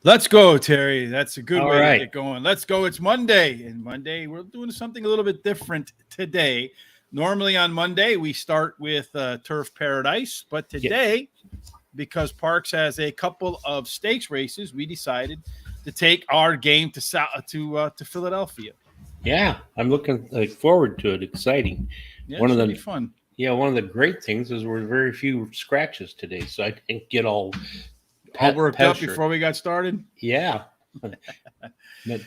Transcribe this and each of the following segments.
Let's go, Terry. That's a good All way to right. get going. Let's go. It's Monday. And Monday, we're doing something a little bit different today. Normally on Monday, we start with Turf Paradise. But Yeah. today, because Parx has a couple of stakes races, we decided to take our game to Philadelphia. Yeah. I'm looking forward to it. Exciting. Yeah, it One of should be the fun. one of the great things is we're very few scratches today, so I didn't get all All worked up pestered. before we got started. Yeah.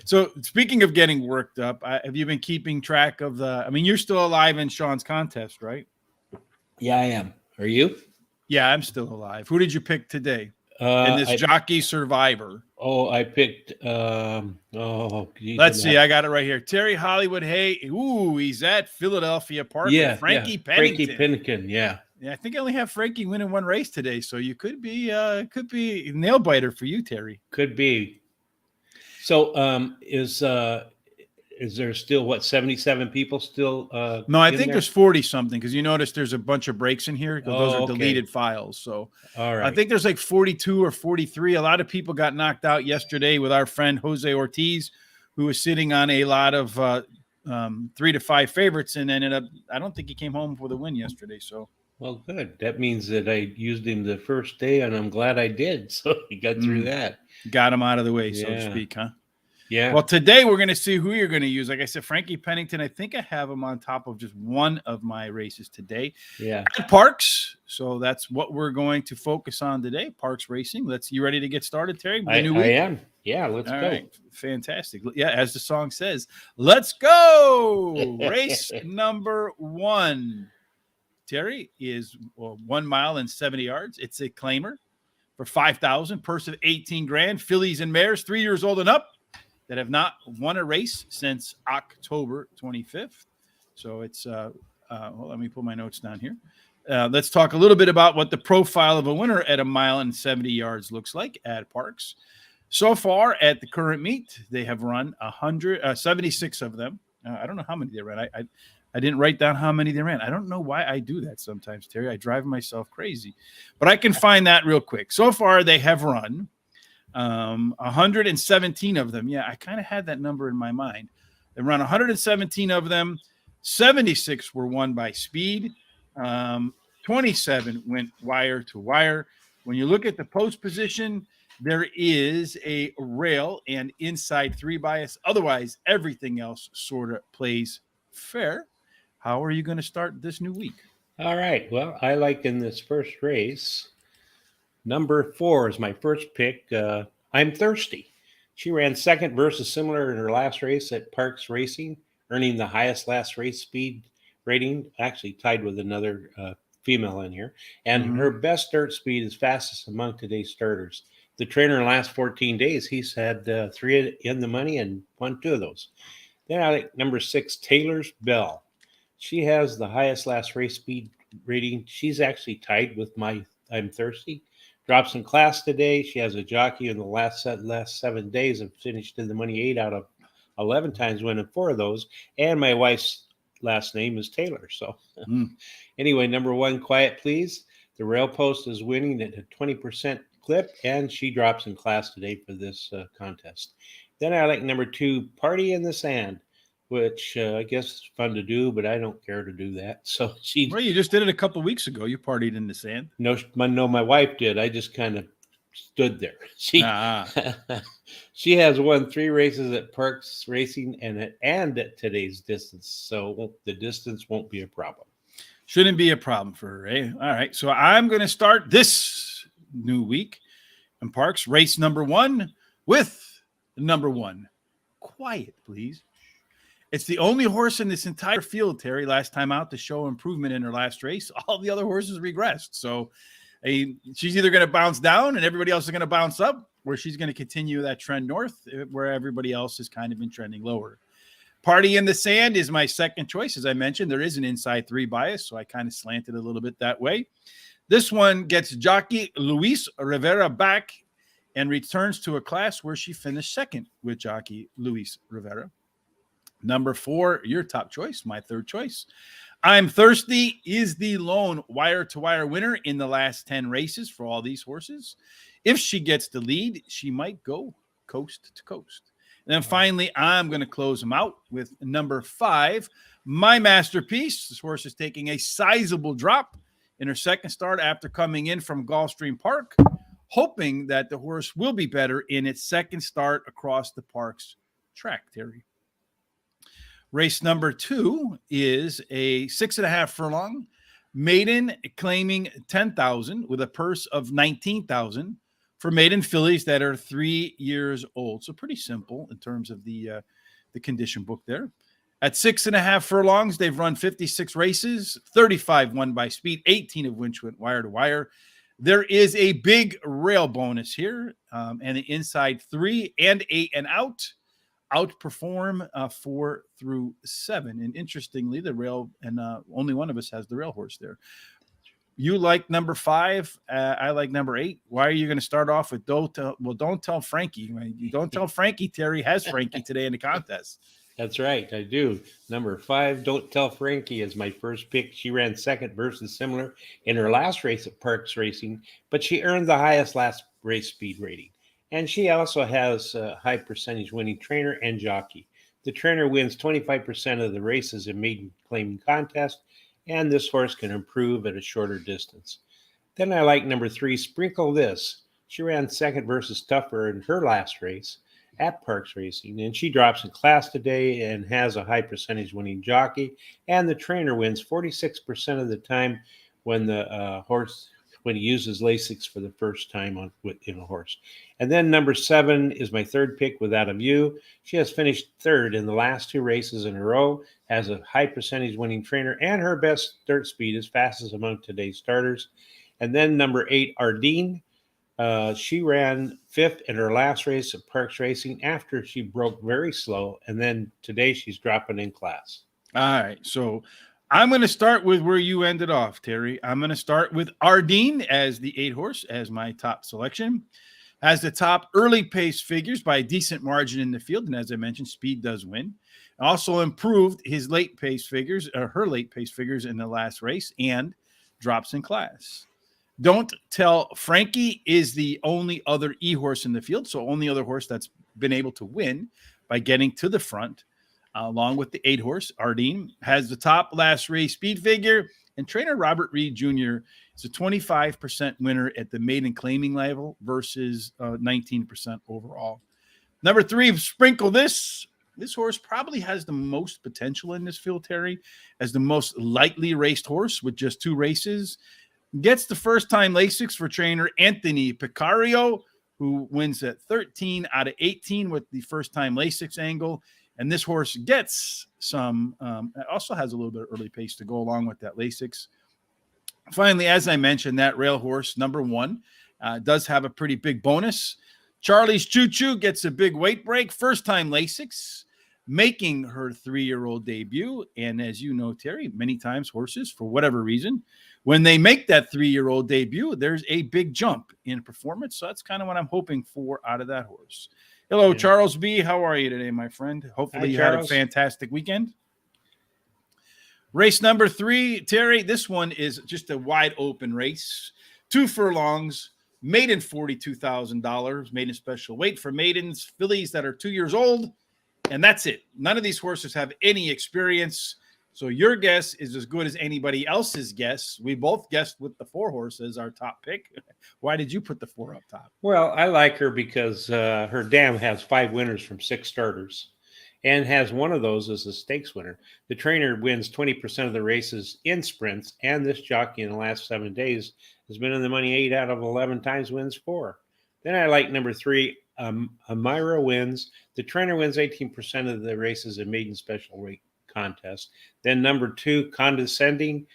So, speaking of getting worked up, have you been keeping track of you're still alive in Sean's contest, right? Yeah, I am. Are you? Yeah, I'm still alive. Who did you pick today in this I Jockey Survivor? I picked geez, Let's see. I got it right here. Terry Hollywood. Hey, ooh, he's at Philadelphia Park with Frankie Frankie Pennington. Pennington, yeah. Yeah, I think I only have Frankie winning one race today, so you could be a nail biter for you, Terry. Could be. So is there still 77 people still No, I in think there? there's 40 something because you notice there's a bunch of breaks in here because those are Oh, okay. deleted files. So All right. I think there's like 42 or 43. A lot of people got knocked out yesterday with our friend Jose Ortiz, who was sitting on a lot of 3 to 5 favorites and ended up. I don't think he came home for the win yesterday. So Well, good. That means that I used him the first day, and I'm glad I did. So he got through that. got him out of the way, so to Yeah. speak, huh? Yeah. Well, today we're going to see who you're going to use. Like I said, Frankie Pennington, I think I have him on top of just one of my races today. Yeah. At Parx. So that's what we're going to focus on today. Parx Racing. You ready to get started, Terry? I am. Yeah, let's All go. right. Fantastic. Yeah, as the song says, let's go. Race number 1. Terry is 1 mile and 70 yards. It's a claimer for 5,000, purse of 18 grand. Fillies and mares 3 years old and up that have not won a race since October 25th. So it's, let me pull my notes down here. Let's talk a little bit about what the profile of a winner at 1 mile and 70 yards looks like at Parx. So far at the current meet, they have run 76 of them. I don't know how many they ran. I didn't write down how many they ran. I don't know why I do that sometimes, Terry. I drive myself crazy. But I can find that real quick. So far, they have run 117 of them. Yeah, I kind of had that number in my mind. They run 117 of them. 76 were won by speed. 27 went wire to wire. When you look at the post position, there is a rail and inside 3 bias. Otherwise, everything else sort of plays fair. How are you going to start this new week? All right. Well, I like in this first race, number 4 is my first pick. I'm Thirsty. She ran second versus similar in her last race at Parx Racing, earning the highest last race speed rating, actually tied with another female in here. And her best start speed is fastest among today's starters. The trainer in the last 14 days, he's had 3 in the money and won 2 of those. Then I like number 6, Taylor's Bell. She has the highest last race speed rating. She's actually tied with my I'm Thirsty. Drops in class today. She has a jockey in the last 7 days and finished in the money 8 out of 11 times, winning 4 of those. And my wife's last name is Taylor. So anyway, number 1, Quiet Please. The rail post is winning at a 20% clip, and she drops in class today for this contest. Then I like number 2, Party in the Sand, which I guess is fun to do, but I don't care to do that. So Well, you just did it a couple of weeks ago. You partied in the sand. No, my wife did. I just kind of stood there. She has won 3 races at Parx Racing and at today's distance, so the distance won't be a problem. Shouldn't be a problem for her, eh? All right, so I'm going to start this new week in Parx, race number 1 with number 1. Quiet, please. It's the only horse in this entire field, Terry, last time out to show improvement in her last race. All the other horses regressed. So she's either going to bounce down and everybody else is going to bounce up, or she's going to continue that trend north where everybody else has kind of been trending lower. Party in the Sand is my second choice. As I mentioned, there is an inside 3 bias, so I kind of slanted a little bit that way. This one gets jockey Luis Rivera back and returns to a class where she finished second with jockey Luis Rivera. Number 4, your top choice, my third choice. I'm Thirsty is the lone wire-to-wire winner in the last 10 races for all these horses. If she gets the lead, she might go coast to coast. And then finally, I'm going to close them out with number 5, My Masterpiece. This horse is taking a sizable drop in her second start after coming in from Gulfstream Park, hoping that the horse will be better in its second start across the Parx track, Terry. Race number 2 is a 6.5 furlong maiden claiming 10,000 with a purse of 19,000 for maiden fillies that are 3 years old. So pretty simple in terms of the condition book there. At 6.5 furlongs, they've run 56 races, 35 won by speed, 18 of which went wire to wire. There is a big rail bonus here, and the inside 3 and 8 and out outperform 4 through 7. And interestingly, the rail, and only one of us has the rail horse there. You like number 5. I like number 8. Why are you going to start off with don't tell Frankie. You don't tell Frankie. Terry has Frankie today in the contest. That's right, I do. Number 5, Don't Tell Frankie, is my first pick. She ran second versus similar in her last race at Parx Racing, but she earned the highest last race speed rating. And she also has a high percentage winning trainer and jockey. The trainer wins 25% of the races in maiden claiming contest, and this horse can improve at a shorter distance. Then I like number 3, Sprinkle This. She ran second versus Tougher in her last race at Parx Racing, and she drops in class today and has a high percentage winning jockey, and the trainer wins 46% of the time when the horse when he uses Lasix for the first time in a horse. And then number 7 is my third pick, Without a View. She has finished third in the last 2 races in a row, has a high percentage winning trainer, and her best dirt speed is fastest among today's starters. And then number 8, Ardeen. She ran 5th in her last race at Parx Racing after she broke very slow, and then today she's dropping in class. All right, so I'm going to start with where you ended off, Terry. I'm going to start with Ardeen as the 8 horse as my top selection. Has the top early pace figures by a decent margin in the field, and as I mentioned, speed does win. Also improved his late pace figures, or her late pace figures in the last race, and drops in class. Don't Tell Frankie is the only other E-horse in the field, so only other horse that's been able to win by getting to the front, along with the 8 horse. Ardeen has the top last race speed figure, and trainer Robert Reed Jr. is a 25% winner at the maiden claiming level versus 19% overall. Number 3, Sprinkle This. This horse probably has the most potential in this field, Terry, as the most lightly raced horse with just 2 races. Gets the first-time Lasix for trainer Anthony Picario, who wins at 13 out of 18 with the first-time Lasix angle. And this horse gets some, also has a little bit of early pace to go along with that Lasix. Finally, as I mentioned, that rail horse, number 1, does have a pretty big bonus. Charlie's Choo Choo gets a big weight break, first-time Lasix, making her 3-year-old debut. And as you know, Terry, many times horses, for whatever reason, when they make that 3-year-old debut, there's a big jump in performance. So that's kind of what I'm hoping for out of that horse. Hello, Charles B. How are you today, my friend? Hopefully you had a fantastic weekend. Race number 3, Terry, this one is just a wide open race. 2 furlongs, maiden $42,000, maiden special weight for maidens, fillies that are 2 years old. And that's it. None of these horses have any experience. So your guess is as good as anybody else's guess. We both guessed with the 4 horses, our top pick. Why did you put the 4 up top? Well, I like her because her dam has 5 winners from 6 starters and has one of those as a stakes winner. The trainer wins 20% of the races in sprints, and this jockey in the last 7 days has been in the money 8 out of 11 times, wins 4. Then I like number 3, Amira Wins. The trainer wins 18% of the races in maiden special weight contest. Then number 2, Condescending.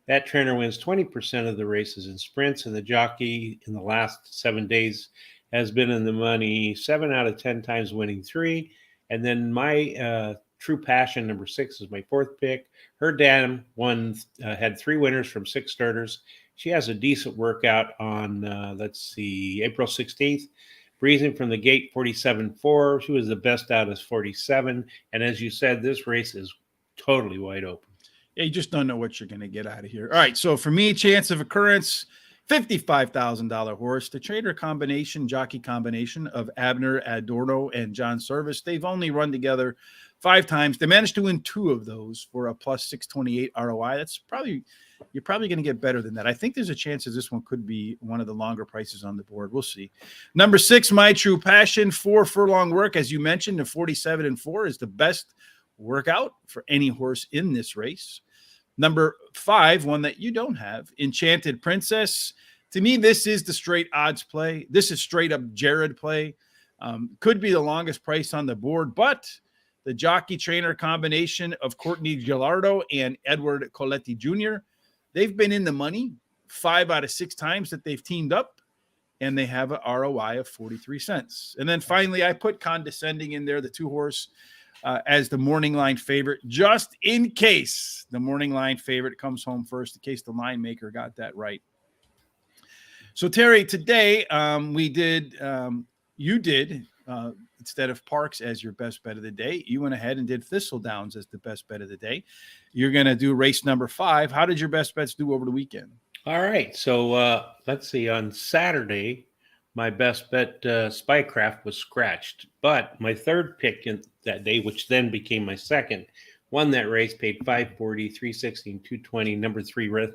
That trainer wins 20% of the races in sprints, and the jockey in the last 7 days has been in the money 7 out of 10 times, winning 3. And then my True Passion, number 6, is my 4th pick. Her dam had 3 winners from 6 starters. She has a decent workout on, April 16th. Breezing from the gate, 47.4. She was the best out of 47. And as you said, this race is totally wide open. Yeah, you just don't know what you're going to get out of here. All right. So for me, chance of occurrence, $55,000 horse, the trainer combination, jockey combination of Abner Adorno and John Service. They've only run together 5 times. They managed to win 2 of those for a plus 628 ROI. You're probably going to get better than that. I think there's a chance that this one could be one of the longer prices on the board. We'll see. Number 6, My True Passion, 4 furlong work. As you mentioned, the 47-4 is the best workout for any horse in this race. Number 5, one that you don't have, Enchanted Princess. To me, this is the straight odds play. This is straight up Jared play. Could be the longest price on the board, but the jockey trainer combination of Courtney Gallardo and Edward Coletti Jr., they've been in the money 5 out of 6 times that they've teamed up, and they have an ROI of 43 cents. And then finally, I put Condescending in there, the 2-horse, as the morning line favorite, just in case the morning line favorite comes home first, in case the line maker got that right. So, Terry, today you did, instead of Parx as your best bet of the day, you went ahead and did Thistledowns as the best bet of the day. You're going to do race number 5. How did your best bets do over the weekend? All right. So let's see. On Saturday, my best bet, Spycraft, was scratched. But my third pick in that day, which then became my second, won that race, paid $540, $360, and $220. Number 3,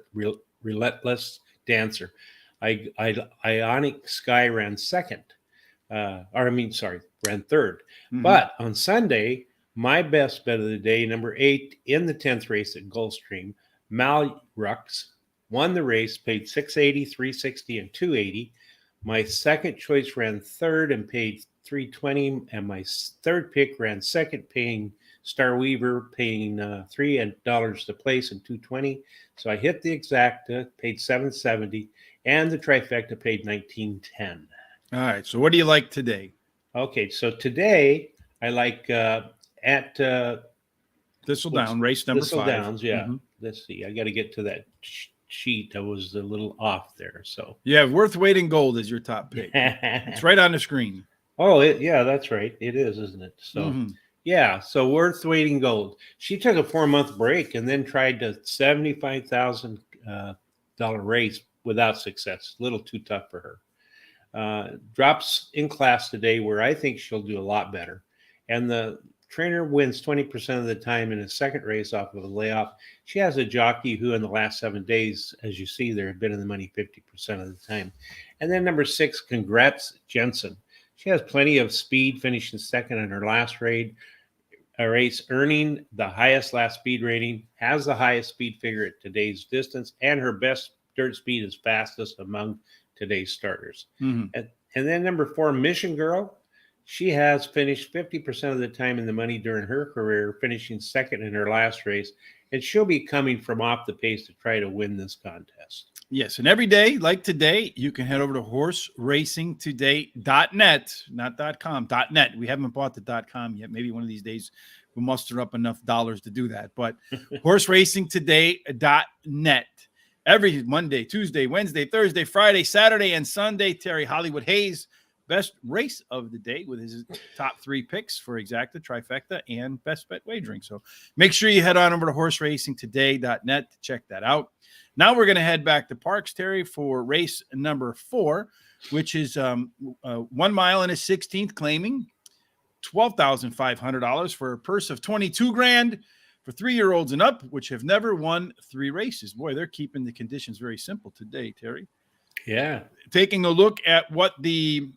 Relentless Dancer. Ionic Sky ran second. Ran third. Mm-hmm. But on Sunday, my best bet of the day, number 8, in the 10th race at Gulfstream, Malrux, won the race, paid $680, $360, and $280. My second choice ran third and paid $320, and my third pick ran second, paying Star Weaver, paying $3 to place and $220. So I hit the exacta, paid $770, and the trifecta paid $19.10. All right. So what do you like today? Okay. So today I like at Thistledown, race number 5. Thistledowns, yeah. Mm-hmm. Let's see. I got to get to that sheet. I was a little off there. So yeah, Worth Weight in Gold is your top pick. It's right on the screen. Oh, yeah, that's right. It is, isn't it? So yeah, so Worth Weight in Gold. She took a 4-month break and then tried the $75,000 race without success. A little too tough for her. Drops in class today, where I think she'll do a lot better. And the trainer wins 20% of the time in a second race off of a layoff. She has a jockey who in the last 7 days, as you see there, have been in the money 50% of the time. And then number 6, Congrats Jensen. She has plenty of speed, finishing second in her last race, earning the highest last speed rating, has the highest speed figure at today's distance, and her best dirt speed is fastest among today's starters. Mm-hmm. And then number 4, Mission Girl. She has finished 50% of the time in the money during her career, finishing second in her last race, and she'll be coming from off the pace to try to win this contest. Yes, and every day, like today, you can head over to horseracingtoday.net, not .com, .net. We haven't bought the .com yet. Maybe one of these days we'll muster up enough dollars to do that. But horseracingtoday.net. Every Monday, Tuesday, Wednesday, Thursday, Friday, Saturday, and Sunday, Terry Hollywood Hayes, best race of the day with his top 3 picks for exacta, trifecta, and best bet wagering. So make sure you head on over to horseracingtoday.net to check that out. Now we're going to head back to Parx, Terry, for race number 4, which is 1 mile and a 16th, claiming $12,500 for a purse of $22,000 for 3-year-olds and up, which have never won 3 races. Boy, they're keeping the conditions very simple today, Terry. Yeah. Taking a look at what the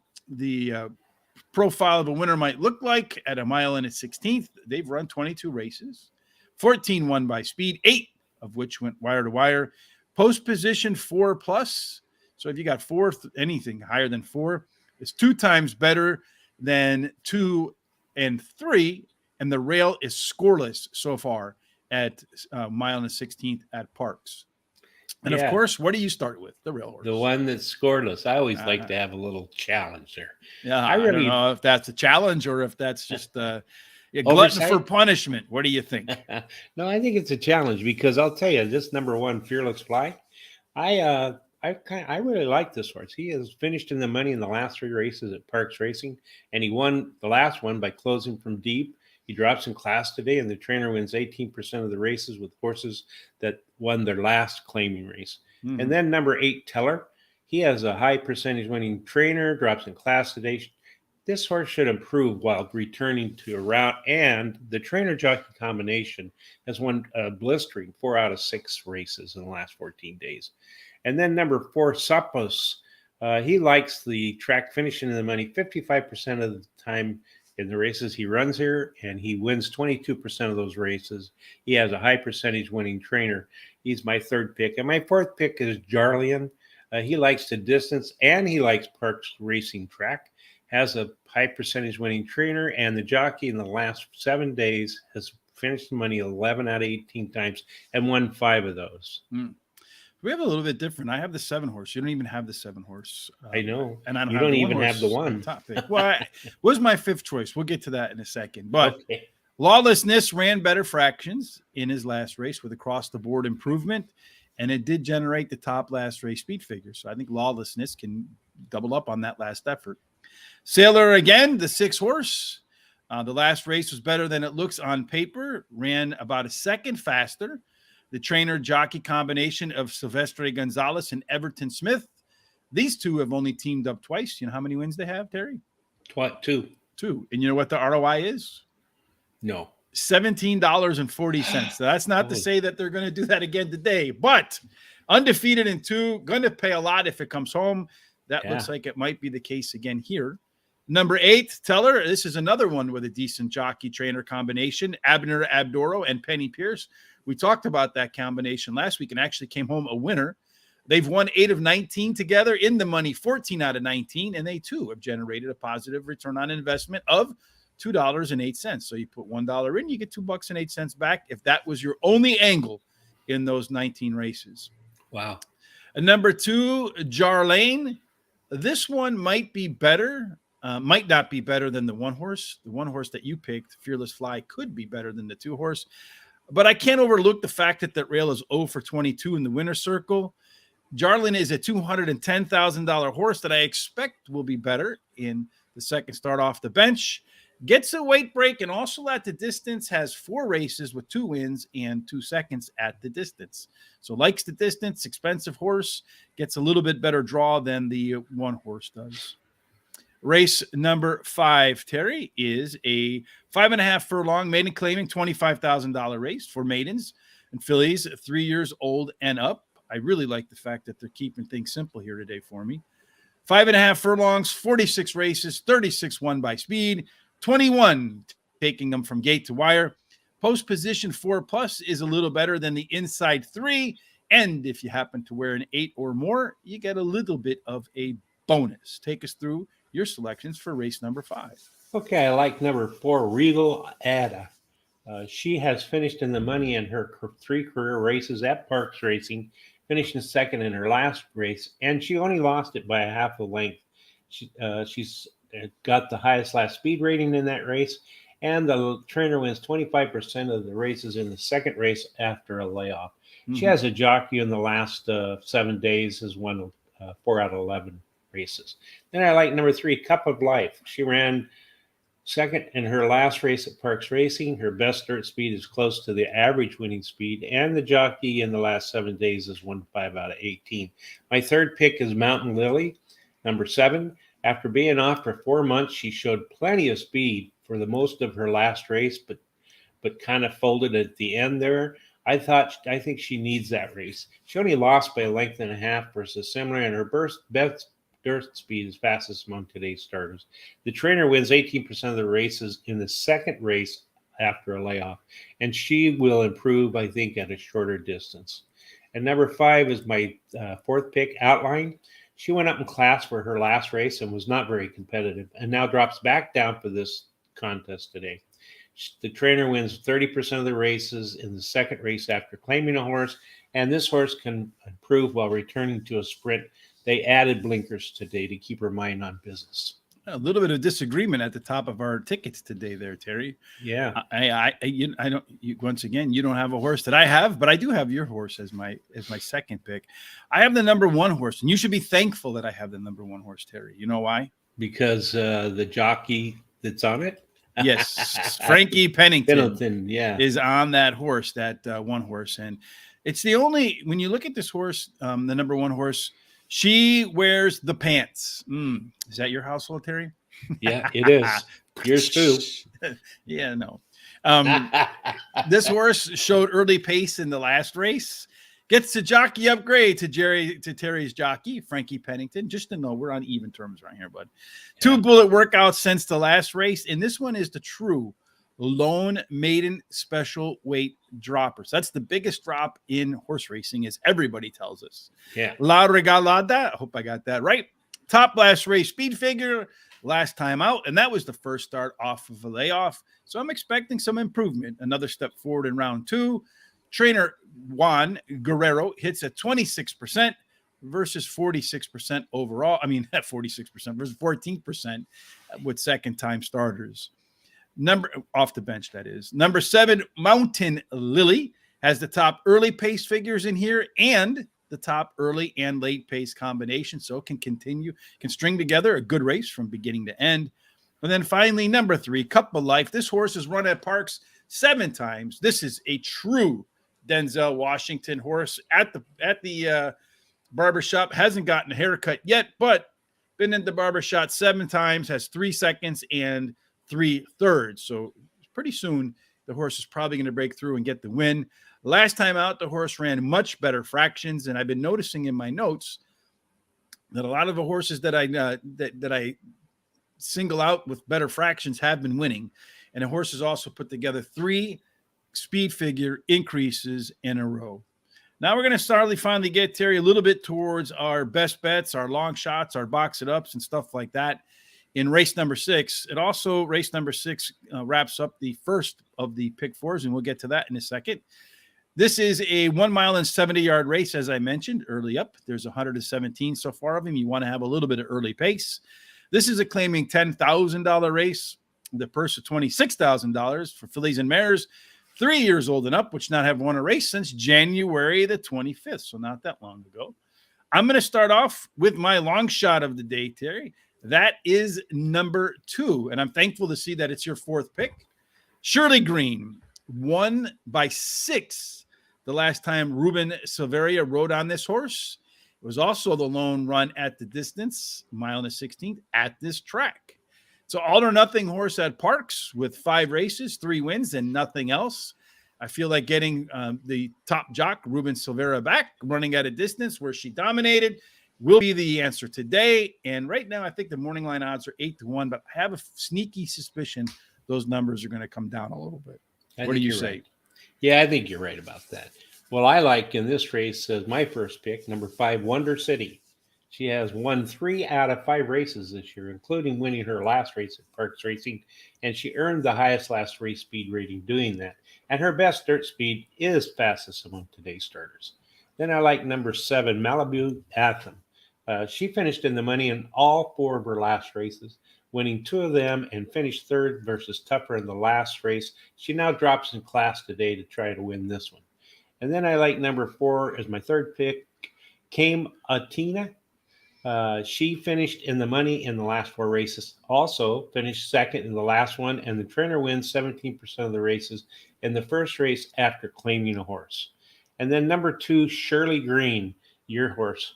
profile of a winner might look like at 1 mile and a 16th, they've run 22 races, 14 won by speed, 8 of which went wire to wire. Post position 4+. So if you got 4, anything higher than 4, it's 2 times better than 2 and 3. And the rail is scoreless so far at mile and a 16th at Parx. And of course, what do you start with? The rail horse. The one that's scoreless. I always like to have a little challenge there. Yeah, I don't know if that's a challenge or if that's just a glutton for punishment. What do you think? No, I think it's a challenge because I'll tell you, this number 1, Fearless Fly, I really like this horse. He has finished in the money in the last 3 races at Parx Racing, and he won the last one by closing from deep. He drops in class today, and the trainer wins 18% of the races with horses that won their last claiming race. Mhm. And then number 8, Teller. He has a high percentage winning trainer, drops in class today. This horse should improve while returning to a route, and the trainer jockey combination has won a blistering 4 out of 6 races in the last 14 days. And then number 4, Sapos. He likes the track finishing in the money 55% of the time in the races he runs here, and he wins 22% of those races. He has a high percentage winning trainer. He's my 3rd pick. And my 4th pick is Jarlian. He likes the distance, and he likes Parx racing track. Has a high percentage winning trainer, and the jockey in the last 7 days has finished the money 11 out of 18 times and won 5 of those. We have a little bit different. I have the 7 horse. You don't even have the 7 horse. I know. And I don't You have don't the even 1 have the horse one. top pick. Well, was my 5th choice. We'll get to that in a second. But Okay. Lawlessness ran better fractions in his last race with across the board improvement, and it did generate the top last race speed figure. So I think Lawlessness can double up on that last effort. Sailor again, the 6 horse. The last race was better than it looks on paper, ran about a second faster. The trainer jockey combination of Silvestre Gonzalez and Everton Smith. These two have only teamed up twice. You know how many wins they have, Terry? What, 2? 2. And you know what the ROI is? No. $17.40. So that's not to say that they're going to do that again today, but undefeated in 2, going to pay a lot if it comes home. That looks like it might be the case again here. Number 8, Teller. This is another one with a decent jockey trainer combination. Abner Abdoro and Penny Pierce. We talked about that combination last week and actually came home a winner. They've won 8 of 19 together, in the money 14 out of 19, and they too have generated a positive return on investment of $2.08. So you put $1 in, you get $2.08 back if that was your only angle in those 19 races. Wow. And number 2, Jarlane. This one might be better, might not be better than the 1 horse. The 1 horse that you picked, Fearless Fly, could be better than the 2 horse. But I can't overlook the fact that rail is 0 for 22 in the winner's circle. Jarlin is a $210,000 horse that I expect will be better in the second start off the bench. Gets a weight break and also at the distance, has 4 races with 2 wins and 2 seconds at the distance. So likes the distance, expensive horse, gets a little bit better draw than the 1 horse does. Race number 5, Terry, is a 5.5 furlong maiden claiming $25,000 race for maidens and fillies 3 years old and up. I really like the fact that they're keeping things simple here today for me. 5.5 furlongs, 46 races, 36 won by speed, 21 taking them from gate to wire. Post position 4+ is a little better than the inside 3. And if you happen to wear an 8 or more, you get a little bit of a bonus. Take us through your selections for race number 5. Okay, I like number 4, Regal Ada. She has finished in the money in her 3 career races at Parx Racing, finishing second in her last race, and she only lost it by a half a length. She's got the highest last speed rating in that race, and the trainer wins 25% of the races in the second race after a layoff. She has a jockey in the last 7 days, has won 4 out of 11 races. Then I like number 3, Cup of Life. She ran second in her last race at Parx Racing. Her best start speed is close to the average winning speed, and the jockey in the last 7 days has won 5 out of 18. My 3rd pick is Mountain Lily, number 7. After being off for 4 months, she showed plenty of speed for the most of her last race, but kind of folded at the end there. I think she needs that race. She only lost by a length and a half versus similar, and her best dirt speed is fastest among today's starters. The trainer wins 18% of the races in the second race after a layoff, and she will improve, I think, at a shorter distance. And number 5 is my 4th pick, Outline. She went up in class for her last race and was not very competitive, and now drops back down for this contest today. The trainer wins 30% of the races in the second race after claiming a horse, and this horse can improve while returning to a sprint. They added blinkers today to keep her mind on business. A little bit of disagreement at the top of our tickets today there, Terry. Yeah. I don't, once again, you don't have a horse that I have, but I do have your horse as my second pick. I have the number 1 horse, and you should be thankful that I have the number 1 horse, Terry. You know why? Because the jockey that's on it? Yes, Frankie Pennington Pendleton, yeah. is on that horse, that one horse. And it's the only, when you look at this horse, the number one horse, she wears the pants. Is that your household, Terry? Yeah, it is. Yours too. Yeah, no. This horse showed early pace in the last race. Gets the jockey upgrade to Terry's jockey, Frankie Pennington. Just to know, we're on even terms right here, bud. Yeah. 2 bullet workouts since the last race, and this one is the true lone maiden special weight droppers. That's the biggest drop in horse racing, as everybody tells us. Yeah. La Regalada, I hope I got that right. Top last race speed figure, last time out, and that was the first start off of a layoff. So I'm expecting some improvement. Another step forward in round 2. Trainer Juan Guerrero hits at 26% versus 46% overall. I mean, at 46% versus 14% with second-time starters. Number off the bench, that is. Number 7, Mountain Lily has the top early pace figures in here and the top early and late pace combination, so can string together a good race from beginning to end. And then finally, number 3, Cup of Life. This horse has run at Parx 7 times. This is a true Denzel Washington horse at the barbershop. Hasn't gotten a haircut yet, but been in the barbershop 7 times, has 3 seconds and 3/3. So pretty soon the horse is probably going to break through and get the win. Last time out, the horse ran much better fractions, and I've been noticing in my notes that a lot of the horses that I single out with better fractions have been winning. And the horse has also put together 3 speed figure increases in a row. Now we're going to finally get, Terry, a little bit towards our best bets, our long shots, our box it ups and stuff like that in race number 6. It also, race number 6 wraps up the first of the pick 4s, and we'll get to that in a second. This is a 1 mile and 70-yard race, as I mentioned early up. There's 117 so far of them. You want to have a little bit of early pace. This is a claiming $10,000 race. The purse of $26,000 for fillies and mares 3 years old and up, which not have won a race since January the 25th, so not that long ago. I'm going to start off with my long shot of the day, Terry. That is number 2, and I'm thankful to see that it's your 4th pick. Shirley Green won by 6 the last time Ruben Silveria rode on this horse. It was also the lone run at the distance, mile and a 16th, at this track. It's an all-or-nothing horse at Parx with 5 races, 3 wins, and nothing else. I feel like getting the top jock, Ruben Silveira, back, running at a distance where she dominated, will be the answer today. And right now, I think the morning line odds are 8-1, but I have a sneaky suspicion those numbers are going to come down a little bit. What do you say? Right. Yeah, I think you're right about that. Well, I like in this race as my first pick, number 5, Wonder City. She has won 3 out of 5 races this year, including winning her last race at Parx Racing, and she earned the highest last race speed rating doing that. And her best dirt speed is fastest among today's starters. Then I like number 7, Malibu Anthem. She finished in the money in all 4 of her last races, winning 2 of them and finished 3rd versus Tupper in the last race. She now drops in class today to try to win this one. And then I like number 4 as my 3rd pick, Came Atina. She finished in the money in the last 4 races, also finished 2nd in the last one, and the trainer wins 17% of the races in the first race after claiming a horse. And then number 2, Shirley Green, your horse.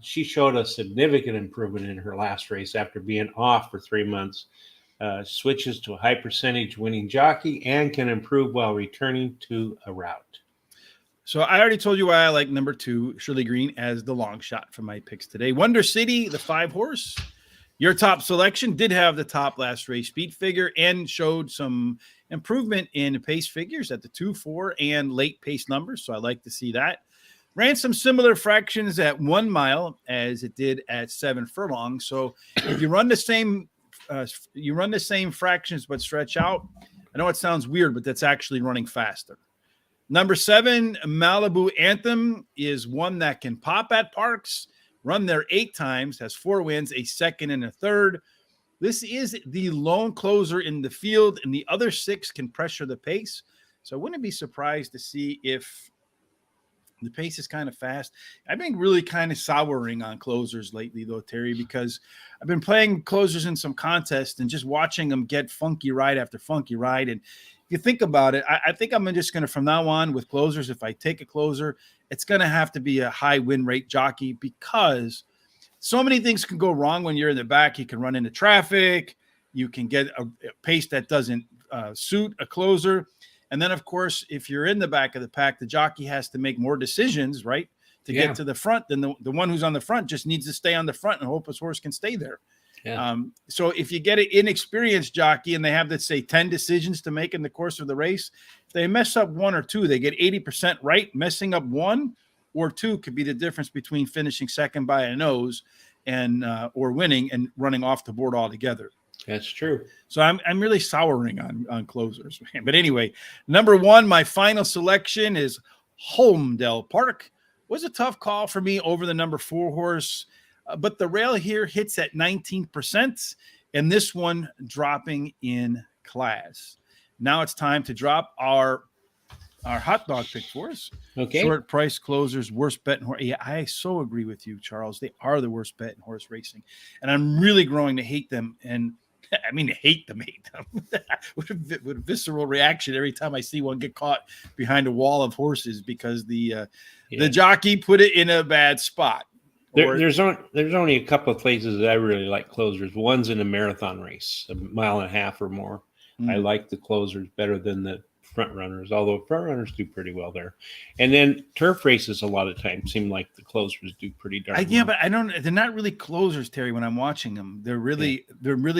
She showed a significant improvement in her last race after being off for 3 months. Switches to a high percentage winning jockey and can improve while returning to a route. So I already told you why I like number 2, Shirley Green, as the long shot for my picks today. Wonder City, the 5 horse. Your top selection did have the top last race speed figure and showed some improvement in pace figures at the 2, 4, and late pace numbers. So I like to see that. Ran some similar fractions at 1 mile as it did at 7 furlongs. So if you run the same fractions but stretch out, I know it sounds weird, but that's actually running faster. Number 7, Malibu Anthem, is one that can pop at Parx, run there 8 times, has 4 wins, a 2nd and a 3rd. This is the lone closer in the field, and the other 6 can pressure the pace. So I wouldn't be surprised to see if The pace is kind of fast. I've been really kind of souring on closers lately, though, Terry, because I've been playing closers in some contests and just watching them get funky ride after funky ride. And if you think about it, I think I'm just going to, from now on with closers, if I take a closer, it's going to have to be a high win rate jockey, because so many things can go wrong when you're in the back. You can run into traffic. You can get a pace that doesn't suit a closer. And then, of course, if you're in the back of the pack, the jockey has to make more decisions, right, to get to the front. Then the one who's on the front just needs to stay on the front and hope his horse can stay there. Yeah. So if you get an inexperienced jockey and they have, let's say, 10 decisions to make in the course of the race, if they mess up one or two, they get 80% right. Messing up one or two could be the difference between finishing second by a nose and or winning and running off the board altogether. That's true. So I'm really souring on closers. But anyway, number one, my final selection is Holmdel Park. Was a tough call for me over the number 4 horse, but the rail here hits at 19%, and this one dropping in class. Now it's time to drop our hot dog pick for us. Okay. Short price closers, worst bet in horse. Yeah, I so agree with you, Charles. They are the worst bet in horse racing, and I'm really growing to hate them. And I mean, hate them. With a visceral reaction every time I see one get caught behind a wall of horses because the jockey put it in a bad spot. There's only a couple of places that I really like closers. One's in a marathon race, a mile and a half or more. I like the closers better than the front runners, although front runners do pretty well there. And then turf races a lot of times seem like the closers do pretty darn well. But they're not really closers, Terry, when I'm watching them. They're really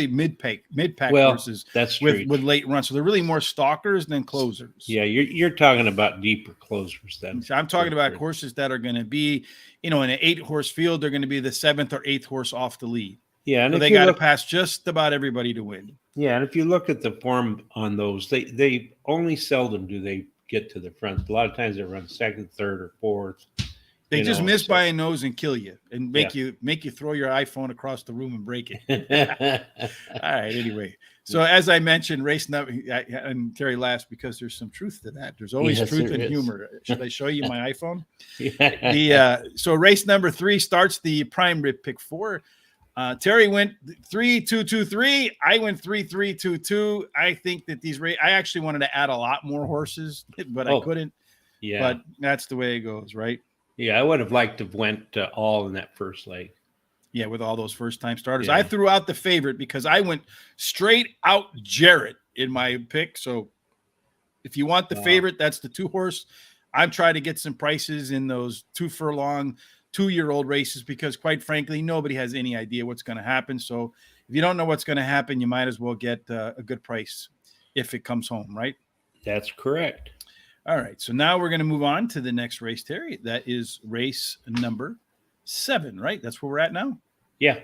mid-pack horses that's with late runs. So they're really more stalkers than closers. Yeah, you're talking about deeper closers then. So I'm talking about horses that are going to be, in an 8-horse field, they're going to be the 7th or 8th horse off the lead. Yeah, and so they got to pass just about everybody to win. Yeah, and if you look at the form on those, they only seldom do they get to the front. A lot of times they run second, third, or fourth. They just miss by a nose and kill you and make you throw your iPhone across the room and break it. All right. Anyway, so as I mentioned, race number, and Terry laughs because there's some truth to that. There's always truth in humor. Should I show you my iPhone? So race number 3 starts the prime rib pick 4. Terry went 3-2-2-3. I went 3-3-2-2. I think that I actually wanted to add a lot more horses, but I couldn't. Yeah, but that's the way it goes, right? Yeah, I would have liked to have went all in that first leg. Yeah, with all those first-time starters. Yeah. I threw out the favorite because I went straight out Jarrett in my pick. So if you want the favorite, that's the 2-horse. I'm trying to get some prices in those 2 furlong 2-year-old races because, quite frankly, nobody has any idea what's going to happen. So if you don't know what's going to happen, you might as well get a good price if it comes home, right? That's correct. All right. So now we're going to move on to the next race, Terry. That is race number 7, right? That's where we're at now. Yeah.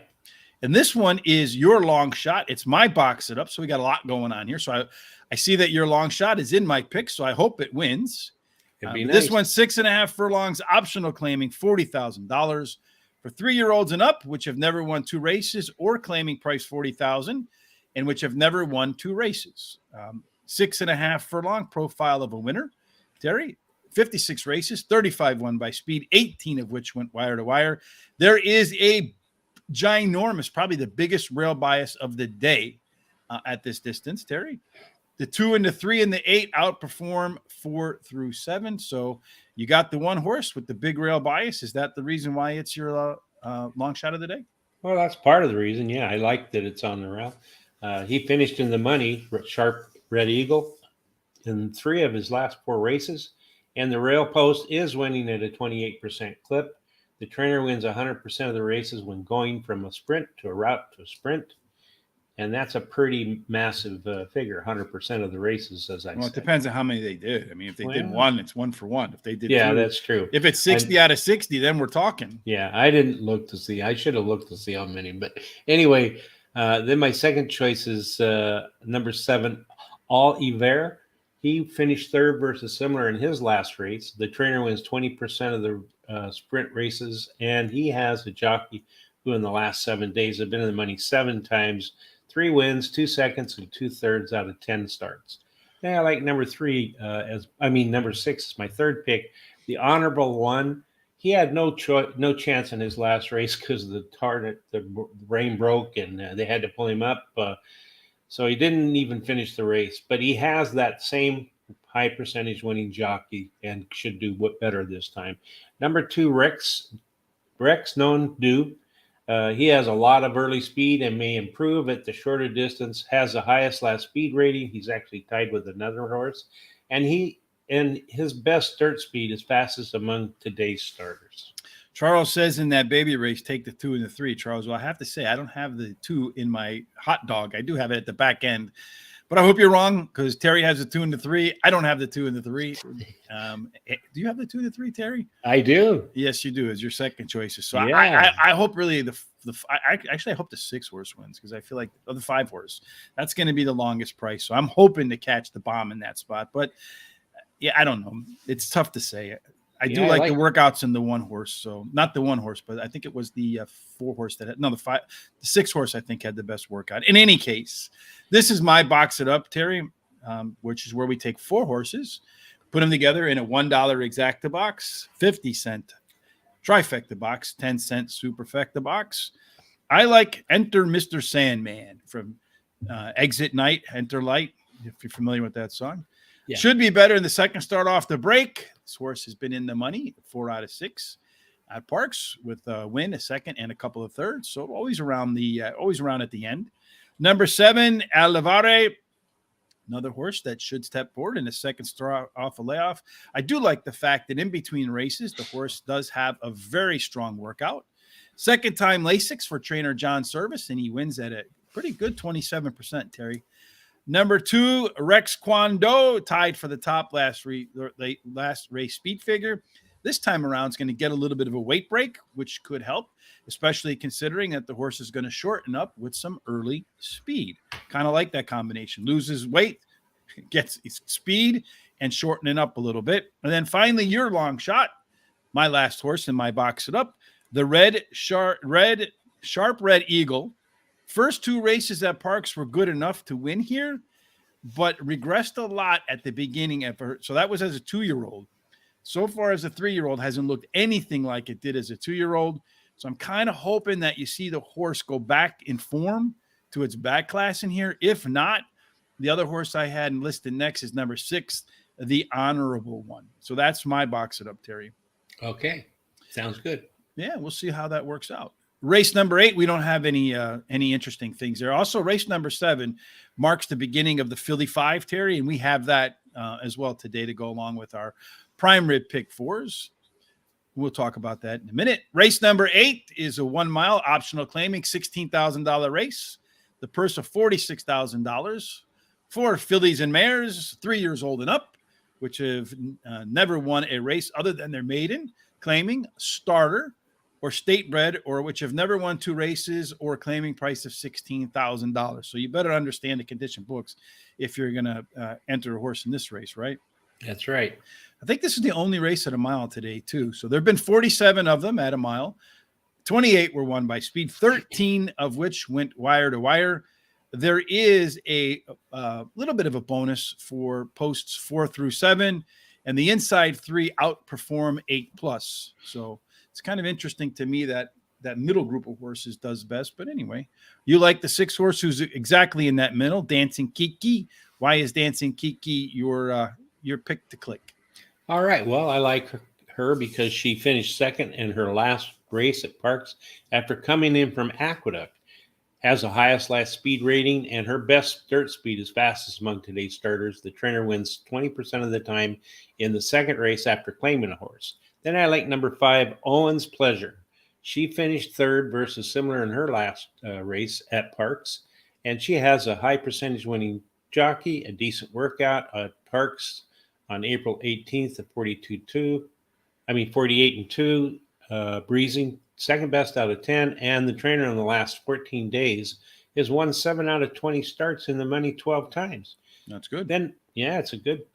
And this one is your long shot. It's my box it up. So we got a lot going on here. So I see that your long shot is in my pick. So I hope it wins. Nice. This one's 6.5 furlongs, optional claiming $40,000 for 3-year-olds and up, which have never won 2 races, or claiming price $40,000 and which have never won 2 races. 6.5 furlong profile of a winner. Terry, 56 races, 35 won by speed, 18 of which went wire to wire. There is a ginormous, probably the biggest rail bias of the day at this distance, Terry. The 2 and the 3 and the 8 outperform 4 through 7. So you got the 1 horse with the big rail bias. Is that the reason why it's your long shot of the day? Well, that's part of the reason. Yeah, I like that it's on the rail. He finished in the money, Sharp Red Eagle, in 3 of his last 4 races. And the rail post is winning at a 28% clip. The trainer wins 100% of the races when going from a sprint to a route to a sprint. And that's a pretty massive figure, 100% of the races, as I said. Well, it depends on how many they did. I mean, if they did 1, it's 1 for 1. If they did 2, that's true. If it's 60 out of 60, then we're talking. Yeah, I didn't look to see. I should have looked to see how many. But anyway, then my second choice is number 7, All Hiver. He finished 3rd versus similar in his last race. The trainer wins 20% of the sprint races, and he has a jockey who in the last 7 days have been in the money 7 times, 3 wins, 2 seconds, and 2/3 out of 10 starts. Yeah, I like number 6 is my 3rd pick, The honorable one, he had no chance in his last race because the rain broke and they had to pull him up. So he didn't even finish the race. But he has that same high percentage winning jockey and should do better this time. Number 2, Rex known do. He has a lot of early speed and may improve at the shorter distance. Has the highest last speed rating. He's actually tied with another horse, and his best dirt speed is fastest among today's starters. Charles says in that baby race, take the 2 and the 3. Charles, well, I have to say I don't have the 2 in my hot dog. I do have it at the back end. But I hope you're wrong because Terry has the 2 and the 3. I don't have the 2 and the 3. Do you have the 2 and the 3, Terry? I do. Yes, you do. As your second choices. So Yeah. I hope really I hope the 6 horse wins because I feel like the 5 horse that's going to be the longest price. So I'm hoping to catch the bomb in that spot. But yeah, I don't know. It's tough to say. I do like the workouts in the 1 horse. So not the 1 horse, but I think it was the 4 horse the 6 horse I think had the best workout. In any case, this is my box it up, Terry, which is where we take 4 horses, put them together in a $1 exacta box, 50-cent trifecta box, 10-cent superfecta box. I like Enter Mr. Sandman from Exit Night, Enter Light, if you're familiar with that song. Yeah. Should be better in the second start off the break. This horse has been in the money 4 out of 6 at Parx with a win, a second, and a couple of thirds. So always around at the end. Number 7, Alivare, another horse that should step forward in the second start off a layoff. I do like the fact that in between races, the horse does have a very strong workout. Second time Lasix for trainer John Service, and he wins at a pretty good 27%, Terry. Number 2, Rex Kwando, tied for the top last race speed figure. This time around, it's going to get a little bit of a weight break, which could help, especially considering that the horse is going to shorten up with some early speed. Kind of like that combination. Loses weight, gets speed, and shortening up a little bit. And then finally, your long shot, my last horse in my box it up, the Sharp Red Eagle. First 2 races at Parx were good enough to win here, but regressed a lot at the beginning effort. So that was as a 2-year-old. So far as a 3-year-old hasn't looked anything like it did as a 2-year-old. So I'm kind of hoping that you see the horse go back in form to its back class in here. If not, the other horse I had listed next is number 6, the Honorable One. So that's my box it up, Terry. Okay. Sounds good. Yeah, we'll see how that works out. Race number 8, we don't have any interesting things there. Also, race number 7 marks the beginning of the Philly 5, Terry, and we have that as well today to go along with our prime rib pick 4s. We'll talk about that in a minute. Race number 8 is a 1 mile optional claiming $16,000 race. The purse of $46,000 for fillies and mares 3 years old and up, which have never won a race other than their maiden, claiming starter or state bred, or which have never won 2 races or claiming price of $16,000. So you better understand the condition books if you're going to enter a horse in this race, right? That's right. I think this is the only race at a mile today, too. So there have been 47 of them at a mile. 28 were won by speed, 13 of which went wire to wire. There is a little bit of a bonus for posts 4 through 7, and the inside 3 outperform 8+. So it's kind of interesting to me that middle group of horses does best. But anyway, you like the 6 horse who's exactly in that middle, Dancing Kiki. Why is Dancing Kiki your pick to click? All right. Well, I like her because she finished second in her last race at Parx after coming in from Aqueduct. Has the highest last speed rating, and her best dirt speed is fastest among today's starters. The trainer wins 20% of the time in the second race after claiming a horse. Then I like number 5, Owen's Pleasure. She finished third versus similar in her last race at Parx, and she has a high percentage winning jockey, a decent workout at Parx on April 18th at 48-2, breezing, second best out of 10, and the trainer in the last 14 days has won 7 out of 20 starts in the money 12 times. That's good. Then, yeah, it's a good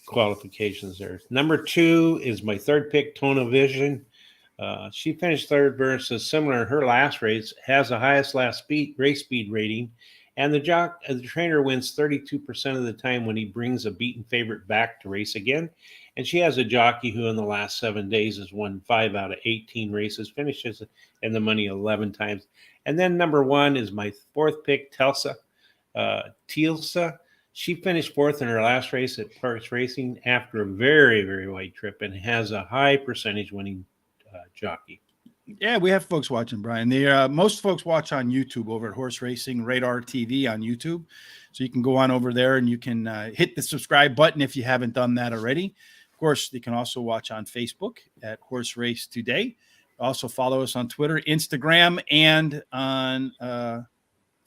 qualifications there. Number 2 is my third pick, Tona Vision. She finished third versus similar in her last race, has the highest race speed rating, And the trainer wins 32% of the time when he brings a beaten favorite back to race again. And she has a jockey who in the last 7 days has won 5 out of 18 races, finishes in the money 11 times. And then number 1 is my fourth pick, Tilsa. She finished fourth in her last race at Parx Racing after a very, very wide trip and has a high percentage winning jockey. Yeah, we have folks watching, Brian. The most folks watch on YouTube over at Horse Racing Radar TV on YouTube. So you can go on over there and you can hit the subscribe button if you haven't done that already. Of course, you can also watch on Facebook at Horse Race Today. Also follow us on Twitter, Instagram, and on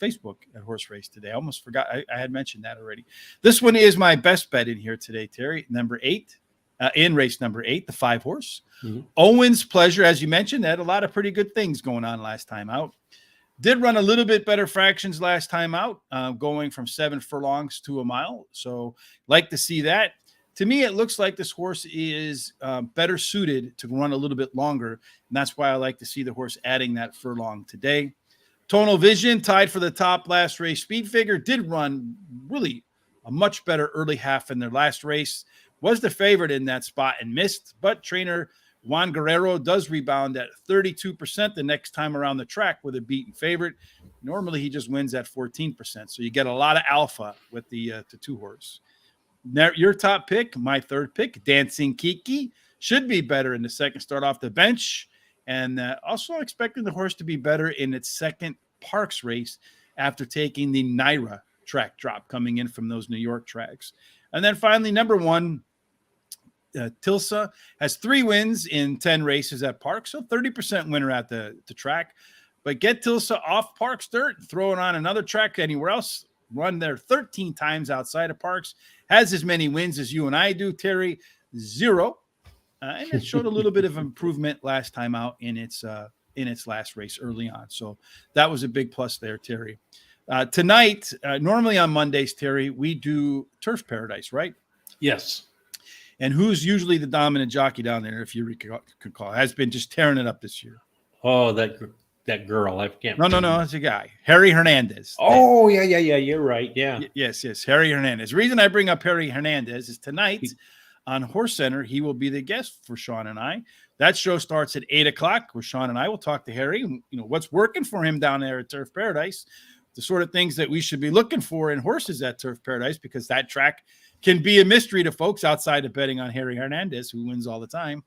Facebook at Horse Race Today. I almost forgot. I had mentioned that already. This one is my best bet in here today, Terry. Number 8, in race number 8, the 5 horse. Mm-hmm. Owen's Pleasure, as you mentioned, had a lot of pretty good things going on last time out. Did run a little bit better fractions last time out, going from 7 furlongs to a mile. So like to see that. To me, it looks like this horse is better suited to run a little bit longer. And that's why I like to see the horse adding that furlong today. Tonal Vision tied for the top last race speed figure, did run really a much better early half in their last race. Was the favorite in that spot and missed, but trainer Juan Guerrero does rebound at 32% the next time around the track with a beaten favorite. Normally, he just wins at 14%. So you get a lot of alpha with the 2 horse. Now, your top pick, my third pick, Dancing Kiki, should be better in the second start off the bench. And also expecting the horse to be better in its second Parx race after taking the Naira track drop coming in from those New York tracks. And then finally, number 1, Tilsa has 3 wins in 10 races at Parx, so 30% winner at the track. But get Tilsa off Parx dirt, throw it on another track anywhere else, run there 13 times outside of Parx, has as many wins as you and I do, Terry, 0. And it showed a little bit of improvement last time out in its last race early on. So that was a big plus there, Terry. Tonight, normally on Mondays, Terry, we do Turf Paradise, right? Yes. And who's usually the dominant jockey down there, if you recall, has been just tearing it up this year. Oh, that girl. I can't. No, it's a guy, Harry Hernandez. Oh, yeah. You're right. Yeah. Yes, Harry Hernandez. The reason I bring up Harry Hernandez is tonight on Horse Center, he will be the guest for Sean and I. That show starts at 8:00, where Sean and I will talk to Harry. You know what's working for him down there at Turf Paradise, the sort of things that we should be looking for in horses at Turf Paradise, because that track can be a mystery to folks outside of betting on Harry Hernandez, who wins all the time.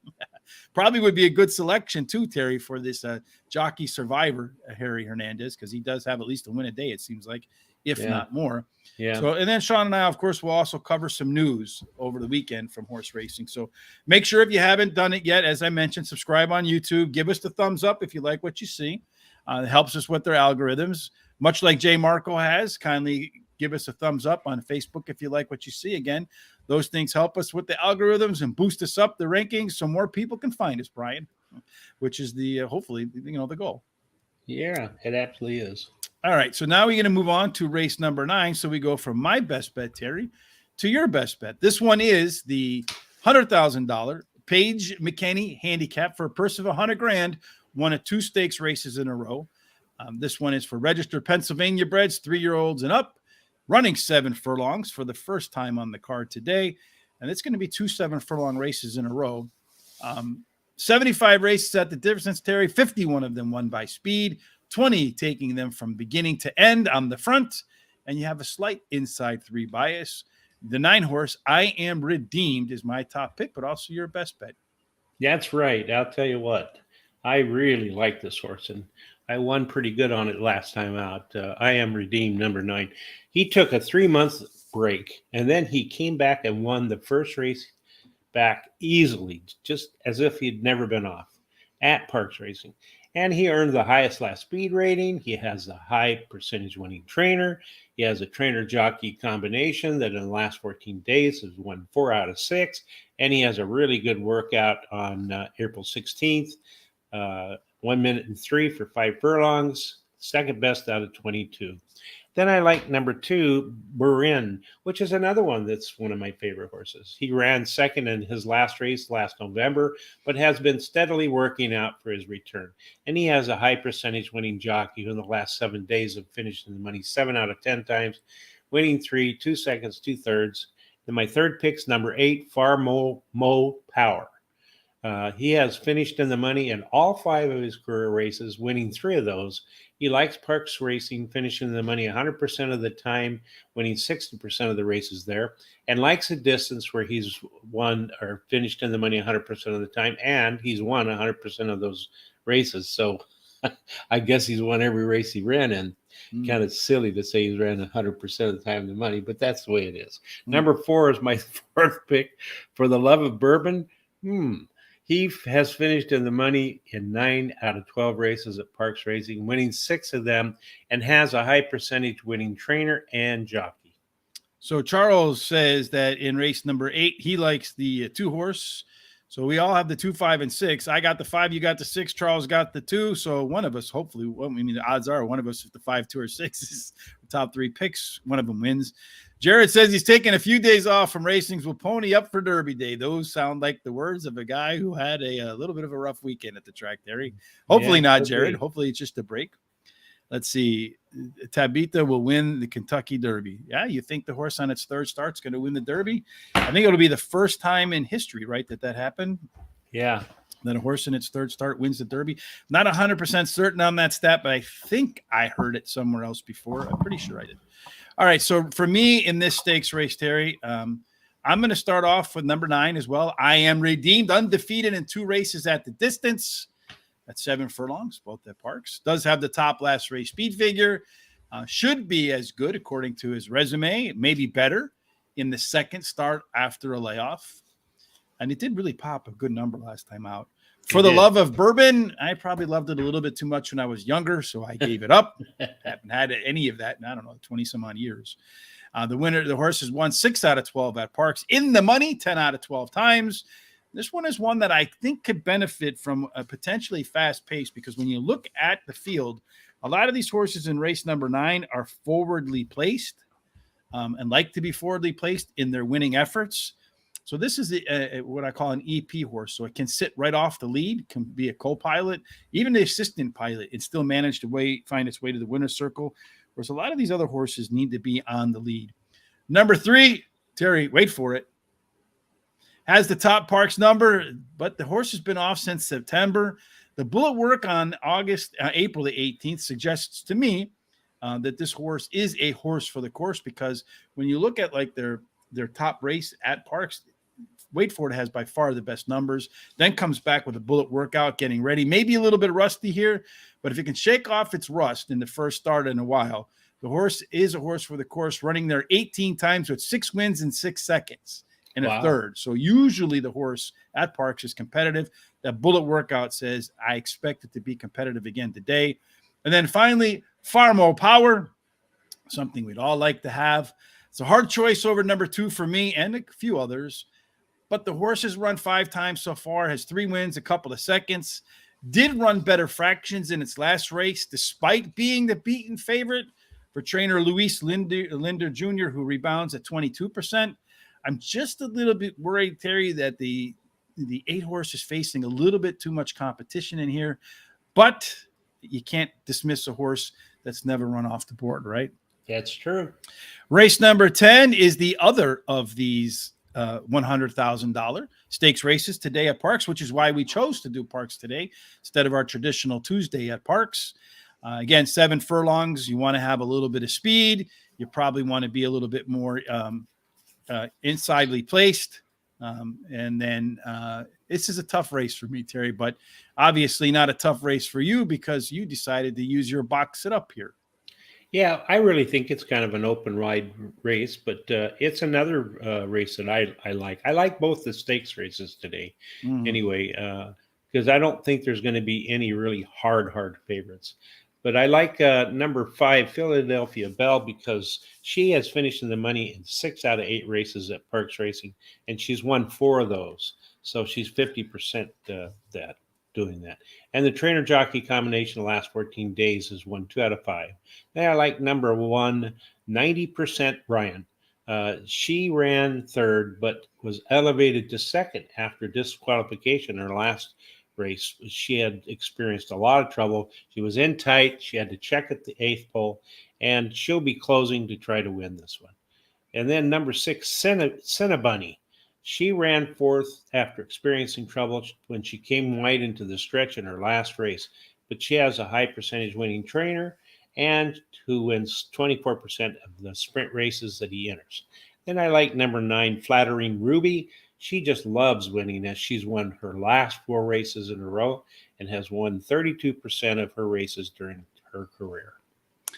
Probably would be a good selection too, Terry, for this jockey survivor, Harry Hernandez, because he does have at least a win a day, it seems like, if not more. Yeah. So, and then Sean and I, of course, will also cover some news over the weekend from horse racing. So make sure, if you haven't done it yet, as I mentioned, subscribe on YouTube. Give us the thumbs up if you like what you see. It helps us with their algorithms, much like Jay Marco has. Kindly give us a thumbs up on Facebook if you like what you see. Again, those things help us with the algorithms and boost us up the rankings so more people can find us, Brian, which is the hopefully the goal. Yeah, it absolutely is. All right, so now we're going to move on to race number 9. So we go from my best bet, Terry, to your best bet. This one is the $100,000 Paige McKenney handicap for a purse of $100,000. Won at 2 stakes races in a row. This one is for registered Pennsylvania breds, 3-year-olds and up, running 7 furlongs for the first time on the card today. And it's going to be 2 7-furlong races in a row. 75 races at the difference, Terry, 51 of them won by speed, 20 taking them from beginning to end on the front. And you have a slight inside 3 bias. The 9 horse, I Am Redeemed, is my top pick, but also your best bet. That's right. I'll tell you what. I really like this horse, and I won pretty good on it last time out. I Am Redeemed, number 9. He took a 3-month break, and then he came back and won the first race back easily, just as if he'd never been off at Parx Racing. And he earned the highest last speed rating. He has a high percentage winning trainer. He has a trainer-jockey combination that in the last 14 days has won 4 out of 6. And he has a really good workout on April 16th. 1 minute and 3 for 5 furlongs, second best out of 22. Then I like number 2, Burin, which is another one that's one of my favorite horses. He ran second in his last race last November, but has been steadily working out for his return. And he has a high percentage winning jockey who in the last 7 days have finished in the money 7 out of 10 times, winning 3, 2 seconds, 2 thirds. And my third pick's number 8, Far Mo Power. He has finished in the money in all 5 of his career races, winning 3 of those. He likes Parx racing, finishing in the money 100% of the time, winning 60% of the races there, and likes a distance where he's won or finished in the money 100% of the time, and he's won 100% of those races. So I guess he's won every race he ran in. Kind of silly to say he's ran 100% of the time the money, but that's the way it is. Number 4 is my fourth pick, For the Love of Bourbon. He has finished in the money in 9 out of 12 races at Parx Racing, winning 6 of them, and has a high percentage winning trainer and jockey. So Charles says that in race number 8, he likes the 2 horse. So we all have the 2, 5, and 6. I got the 5, you got the 6, Charles got the 2. So one of us, hopefully, the odds are one of us, if the 5, 2, or 6 is the top 3 picks, one of them wins. Jared says he's taking a few days off from racings. Will pony up for Derby Day. Those sound like the words of a guy who had a little bit of a rough weekend at the track, Terry. Hopefully not, Jared. Hopefully it's just a break. Let's see. Tabitha will win the Kentucky Derby. Yeah, you think the horse on its third start is going to win the Derby? I think it'll be the first time in history, right, that happened. Yeah. That a horse in its third start wins the Derby. Not 100% certain on that stat, but I think I heard it somewhere else before. I'm pretty sure I did. All right, so for me in this stakes race, Terry, I'm going to start off with number 9 as well. I Am Redeemed, undefeated in 2 races at the distance. That's 7 furlongs, both at Parx. Does have the top last race speed figure. Should be as good according to his resume, maybe better in the second start after a layoff. And it did really pop a good number last time out. For the Love of Bourbon, I probably loved it a little bit too much when I was younger, so I gave it up. Haven't had any of that in, I don't know, 20 some odd years. The horse has won 6 out of 12 at Parx. In the money, 10 out of 12 times. This one is one that I think could benefit from a potentially fast pace, because when you look at the field, a lot of these horses in race number 9 are forwardly placed and like to be forwardly placed in their winning efforts. So this is what I call an EP horse. So it can sit right off the lead, can be a co-pilot, even the assistant pilot, and still manage to find its way to the winner's circle, whereas a lot of these other horses need to be on the lead. Number 3, Terry, wait for it, has the top Parx number, but the horse has been off since September. The bullet work on April the 18th suggests to me that this horse is a horse for the course, because when you look at like their top race at Parx, Wait For It has by far the best numbers, then comes back with a bullet workout, getting ready, maybe a little bit rusty here, but if it can shake off its rust in the first start in a while, the horse is a horse for the course, running there 18 times with 6 wins in 6 seconds and a third. So usually the horse at Parx is competitive. That bullet workout says I expect it to be competitive again today. And then finally, Far Mo Power, something we'd all like to have. It's a hard choice over number 2 for me and a few others, but the horse has run 5 times so far, has 3 wins, a couple of seconds, did run better fractions in its last race, despite being the beaten favorite for trainer Luis Linder Jr., who rebounds at 22%. I'm just a little bit worried, Terry, that the 8 horse is facing a little bit too much competition in here, but you can't dismiss a horse that's never run off the board, right? That's true. Race number 10 is the other of these $100,000 stakes races today at Parx, which is why we chose to do Parx today instead of our traditional Tuesday at Parx. Again, 7 furlongs. You want to have a little bit of speed. You probably want to be a little bit more insidely placed. And then this is a tough race for me, Terry, but obviously not a tough race for you because you decided to use your box sit up here. Yeah, I really think it's kind of an open ride race, but it's another race that I like. I like both the stakes races today anyway, because I don't think there's going to be any really hard favorites. But I like number 5, Philadelphia Belle, because she has finished in the money in 6 out of 8 races at Parx Racing, and she's won 4 of those. So she's 50% that. doing that. And the trainer jockey combination the last 14 days has won 2 out of 5. Then I like number 1, 90% Ryan. She ran third, but was elevated to second after disqualification in her last race. She had experienced a lot of trouble. She was in tight. She had to check at the 8th pole, and she'll be closing to try to win this one. And then number 6, Cinnabunny. She ran fourth after experiencing trouble when she came wide into the stretch in her last race, but she has a high percentage winning trainer and who wins 24% of the sprint races that he enters. Then I like number 9, Flattering Ruby. She just loves winning as she's won her last 4 races in a row and has won 32% of her races during her career.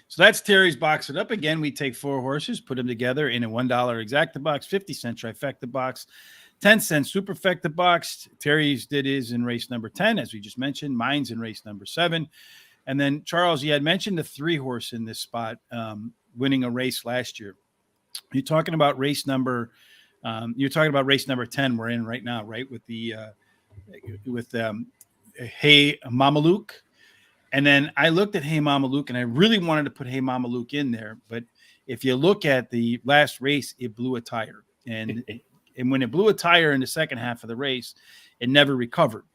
So that's Terry's Box It Up. Again, we take 4 horses, put them together in a $1 exacta box, 50-cent trifecta box, 10-cent superfecta box. Terry's did his in race number 10, as we just mentioned. Mine's in race number 7. And then, Charles, you had mentioned the 3 horse in this spot winning a race last year. You're talking about race number 10 we're in right now, right? With the Hey Mama Luke. And then I looked at Hey Mama Luke, and I really wanted to put Hey Mama Luke in there. But if you look at the last race, it blew a tire. And when it blew a tire in the second half of the race, it never recovered.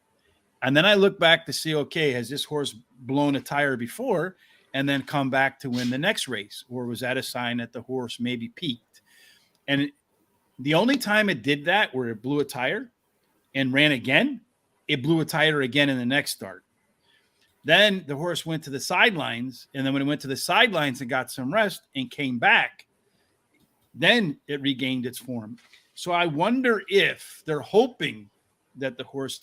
And then I look back to see, okay, has this horse blown a tire before and then come back to win the next race? Or was that a sign that the horse maybe peaked? And the only time it did that, where it blew a tire and ran again, it blew a tire again in the next start. Then the horse went to the sidelines, and then when it went to the sidelines and got some rest and came back, then it regained its form. So I wonder if they're hoping that the horse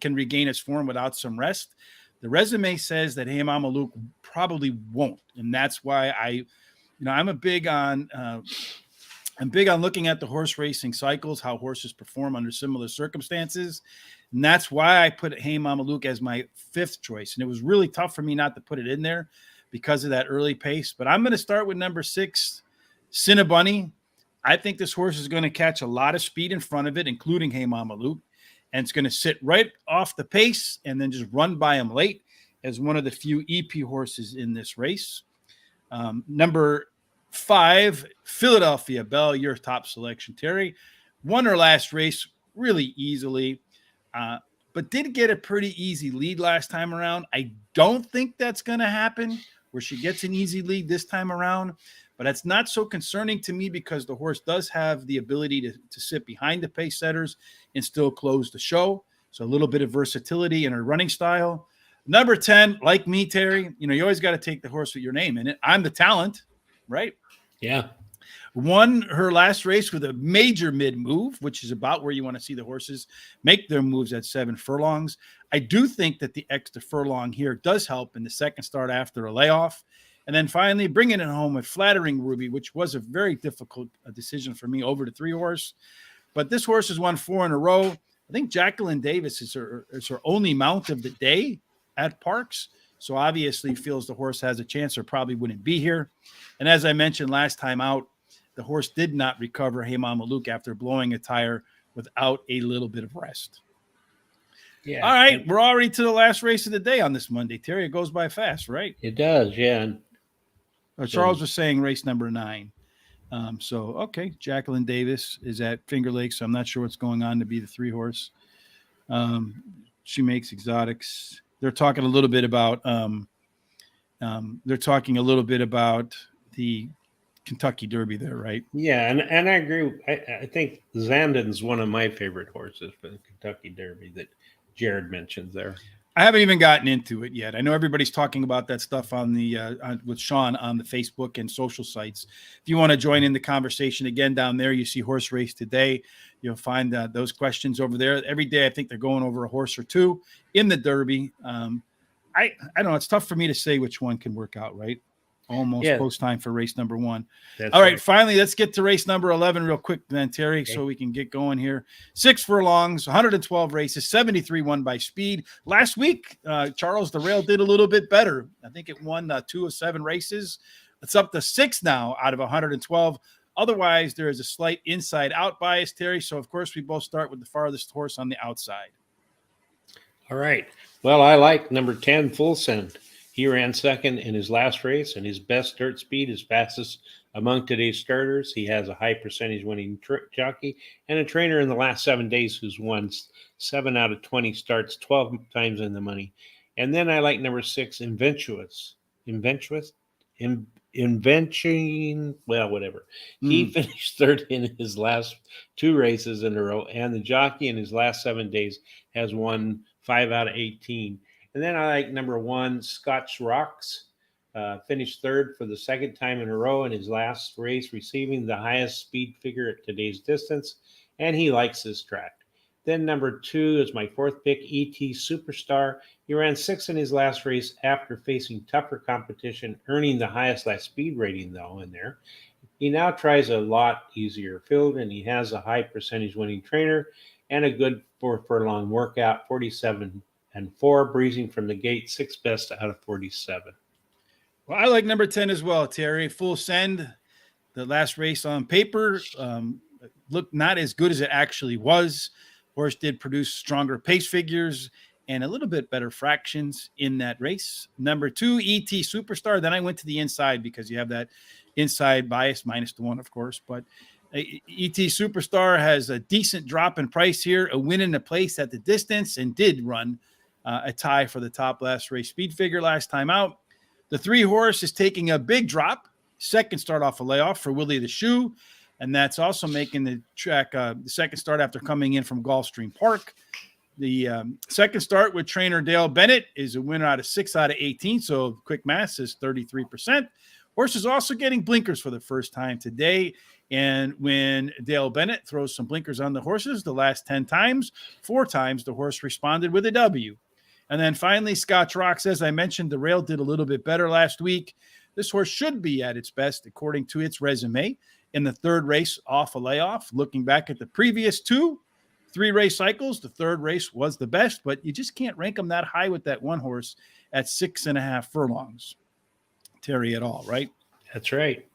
can regain its form without some rest. The resume says that Hey Mama Luke probably won't, and that's why I'm big on looking at the horse racing cycles, how horses perform under similar circumstances. And that's why I put Hey Mama Luke as my 5th choice. And it was really tough for me not to put it in there because of that early pace. But I'm going to start with number 6, Cinnabunny. I think this horse is going to catch a lot of speed in front of it, including Hey Mama Luke. And it's going to sit right off the pace and then just run by him late as one of the few EP horses in this race. Number 5, Philadelphia Belle, your top selection, Terry. Won her last race really easily, but did get a pretty easy lead last time around. I don't think that's going to happen where she gets an easy lead this time around, but that's not so concerning to me because the horse does have the ability to sit behind the pace setters and still close the show. So a little bit of versatility in her running style. Number 10, like me, Terry, you always got to take the horse with your name in it. I'm the Talent, right? Yeah. Won her last race with a major mid move, which is about where you want to see the horses make their moves at 7 furlongs. I do think that the extra furlong here does help in the second start after a layoff. And then finally bringing it home with Flattering Ruby, which was a very difficult decision for me over the 3 horse. But this horse has won 4 in a row. I think Jacqueline Davis is her only mount of the day at Parx. So obviously feels the horse has a chance or probably wouldn't be here. And as I mentioned last time out, the horse did not recover Hey Mama Luke after blowing a tire without a little bit of rest. Yeah. All right. We're already to the last race of the day on this Monday. Terry, it goes by fast, right? It does, yeah. Charles was saying race number 9. Okay. Jacqueline Davis is at Finger Lakes, so I'm not sure what's going on to be the 3 horse. She makes exotics. They're talking a little bit about the Kentucky Derby there, right? Yeah, and I agree. I think Zandon's one of my favorite horses for the Kentucky Derby that Jared mentioned there. I haven't even gotten into it yet. I know everybody's talking about that stuff on the with Sean on the Facebook and social sites. If you want to join in the conversation again down there, you see Horse Race Today. You'll find those questions over there. Every day, I think they're going over a horse or two in the Derby. I don't know. It's tough for me to say which one can work out, right? Almost post time for race number 1. All right. Finally, let's get to race number 11 real quick then, Terry, so we can get going here. 6 furlongs, 112 races, 73 won by speed. Last week, Charles the Rail did a little bit better. I think it won 2 of 7 races. It's up to 6 now out of 112. Otherwise, there is a slight inside-out bias, Terry. So, of course, we both start with the farthest horse on the outside. All right. Well, I like number 10, Full Send. He ran second in his last race, and his best dirt speed is fastest among today's starters. He has a high percentage winning jockey and a trainer in the last 7 days who's won 7 out of 20 starts, 12 times in the money. And then I like number 6, Inventuous, Invention, well, whatever. He finished third in his last 2 races in a row, and the jockey in his last 7 days has won 5 out of 18. And then I like number 1, Scotch Rocks. Finished third for the second time in a row in his last race, receiving the highest speed figure at today's distance, and he likes this track. Then number 2 is my 4th pick, ET Superstar. He ran 6th in his last race after facing tougher competition, earning the highest last speed rating, though, in there. He now tries a lot easier field, and he has a high percentage winning trainer and a good 4 furlong workout, 47 and 4, breezing from the gate, 6th best out of 47. Well, I like number 10 as well, Terry. Full Send. The last race on paper looked not as good as it actually was. Horse did produce stronger pace figures and a little bit better fractions in that race. Number 2, ET Superstar. Then I went to the inside because you have that inside bias, minus the 1, of course. But ET Superstar has a decent drop in price here, a win in the place at the distance, and did run a tie for the top last race speed figure last time out. The 3 horse is taking a big drop. Second start off a layoff for Willie the Shoe. And that's also making the track the second start after coming in from Gulfstream Park. The second start with trainer Dale Bennett is a winner out of 6 out of 18. So quick math is 33%. Horse is also getting blinkers for the first time today. And when Dale Bennett throws some blinkers on the horses, the last 10 times, 4 times the horse responded with a W. And then finally, Scotch Rocks, as I mentioned, the rail did a little bit better last week. This horse should be at its best according to its resume in the 3rd race off a layoff. Looking back at the previous 2 3-race cycles, the 3rd race was the best, but you just can't rank them that high with that one horse at 6.5 furlongs, Terry, at all, right? That's right.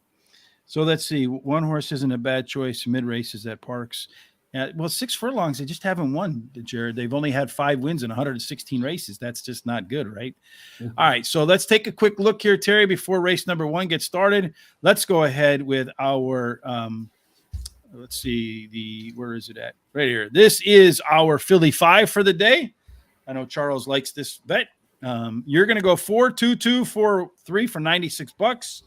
So let's see. One horse isn't a bad choice mid-races at Parx. Well, 6 furlongs, they just haven't won, Jared. They've only had 5 wins in 116 races. That's just not good, right? Mm-hmm. All right, so let's take a quick look here, Terry, before race number 1 gets started. Let's go ahead with our, let's see, where is it at? Right here. This is our Philly 5 for the day. I know Charles likes this bet. You're going to go 4-2-2, 4-3 for $96.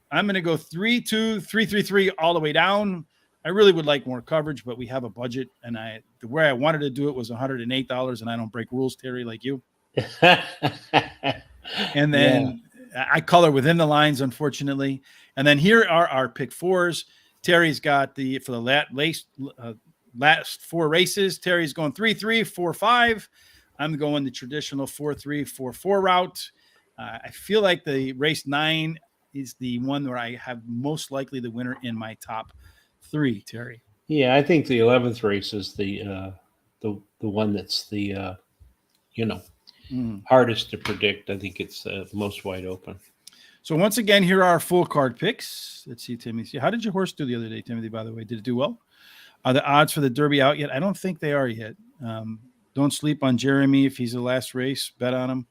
I'm going to go 3-2, 3-3-3 all the way down. I really would like more coverage, but we have a budget, and the way I wanted to do it was $108, and I don't break rules, Terry, like you. And then I color within the lines, unfortunately. And then here are our pick 4s. Terry's got for the last 4 races. Terry's going 3-3, 4-5. I'm going the traditional 4-3, 4-4 route. I feel like the race 9 is the one where I have most likely the winner in my top 3, Terry. Yeah, I think the 11th race is the one that's the hardest to predict. I think it's most wide open. So once again, here are our full card picks. Let's see, Timothy. How did your horse do the other day, Timothy, by the way? Did it do well? Are the odds for the Derby out yet? I don't think they are yet. Don't sleep on Jeremy if he's the last race. Bet on him.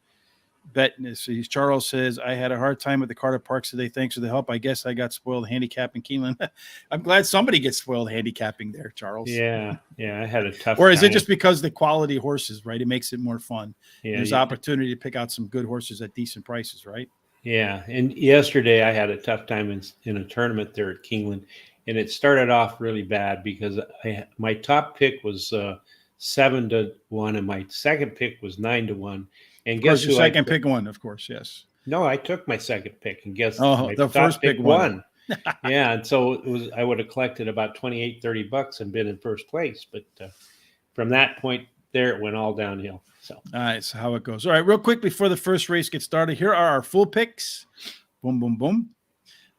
Charles says, I had a hard time with the card at Parx today. Thanks for the help. I guess I got spoiled handicapping Keeneland. I'm glad somebody gets spoiled handicapping there, Charles. Yeah, I had a tough Or is it just because the quality horses, right? It makes it more fun. Yeah, There's opportunity to pick out some good horses at decent prices, right? Yeah, and yesterday I had a tough time in a tournament there at Keeneland, and it started off really bad because my top pick was 7-1, and my second pick was 9-1. And guess your second pick won, of course, yes. No, I took my second pick, and guess my the first pick won. Yeah, and so I would have collected about $28-30 and been in first place. But from that point there, it went all downhill. So all right, so how it goes. All right, real quick before the first race gets started, here are our full picks. Boom, boom, boom.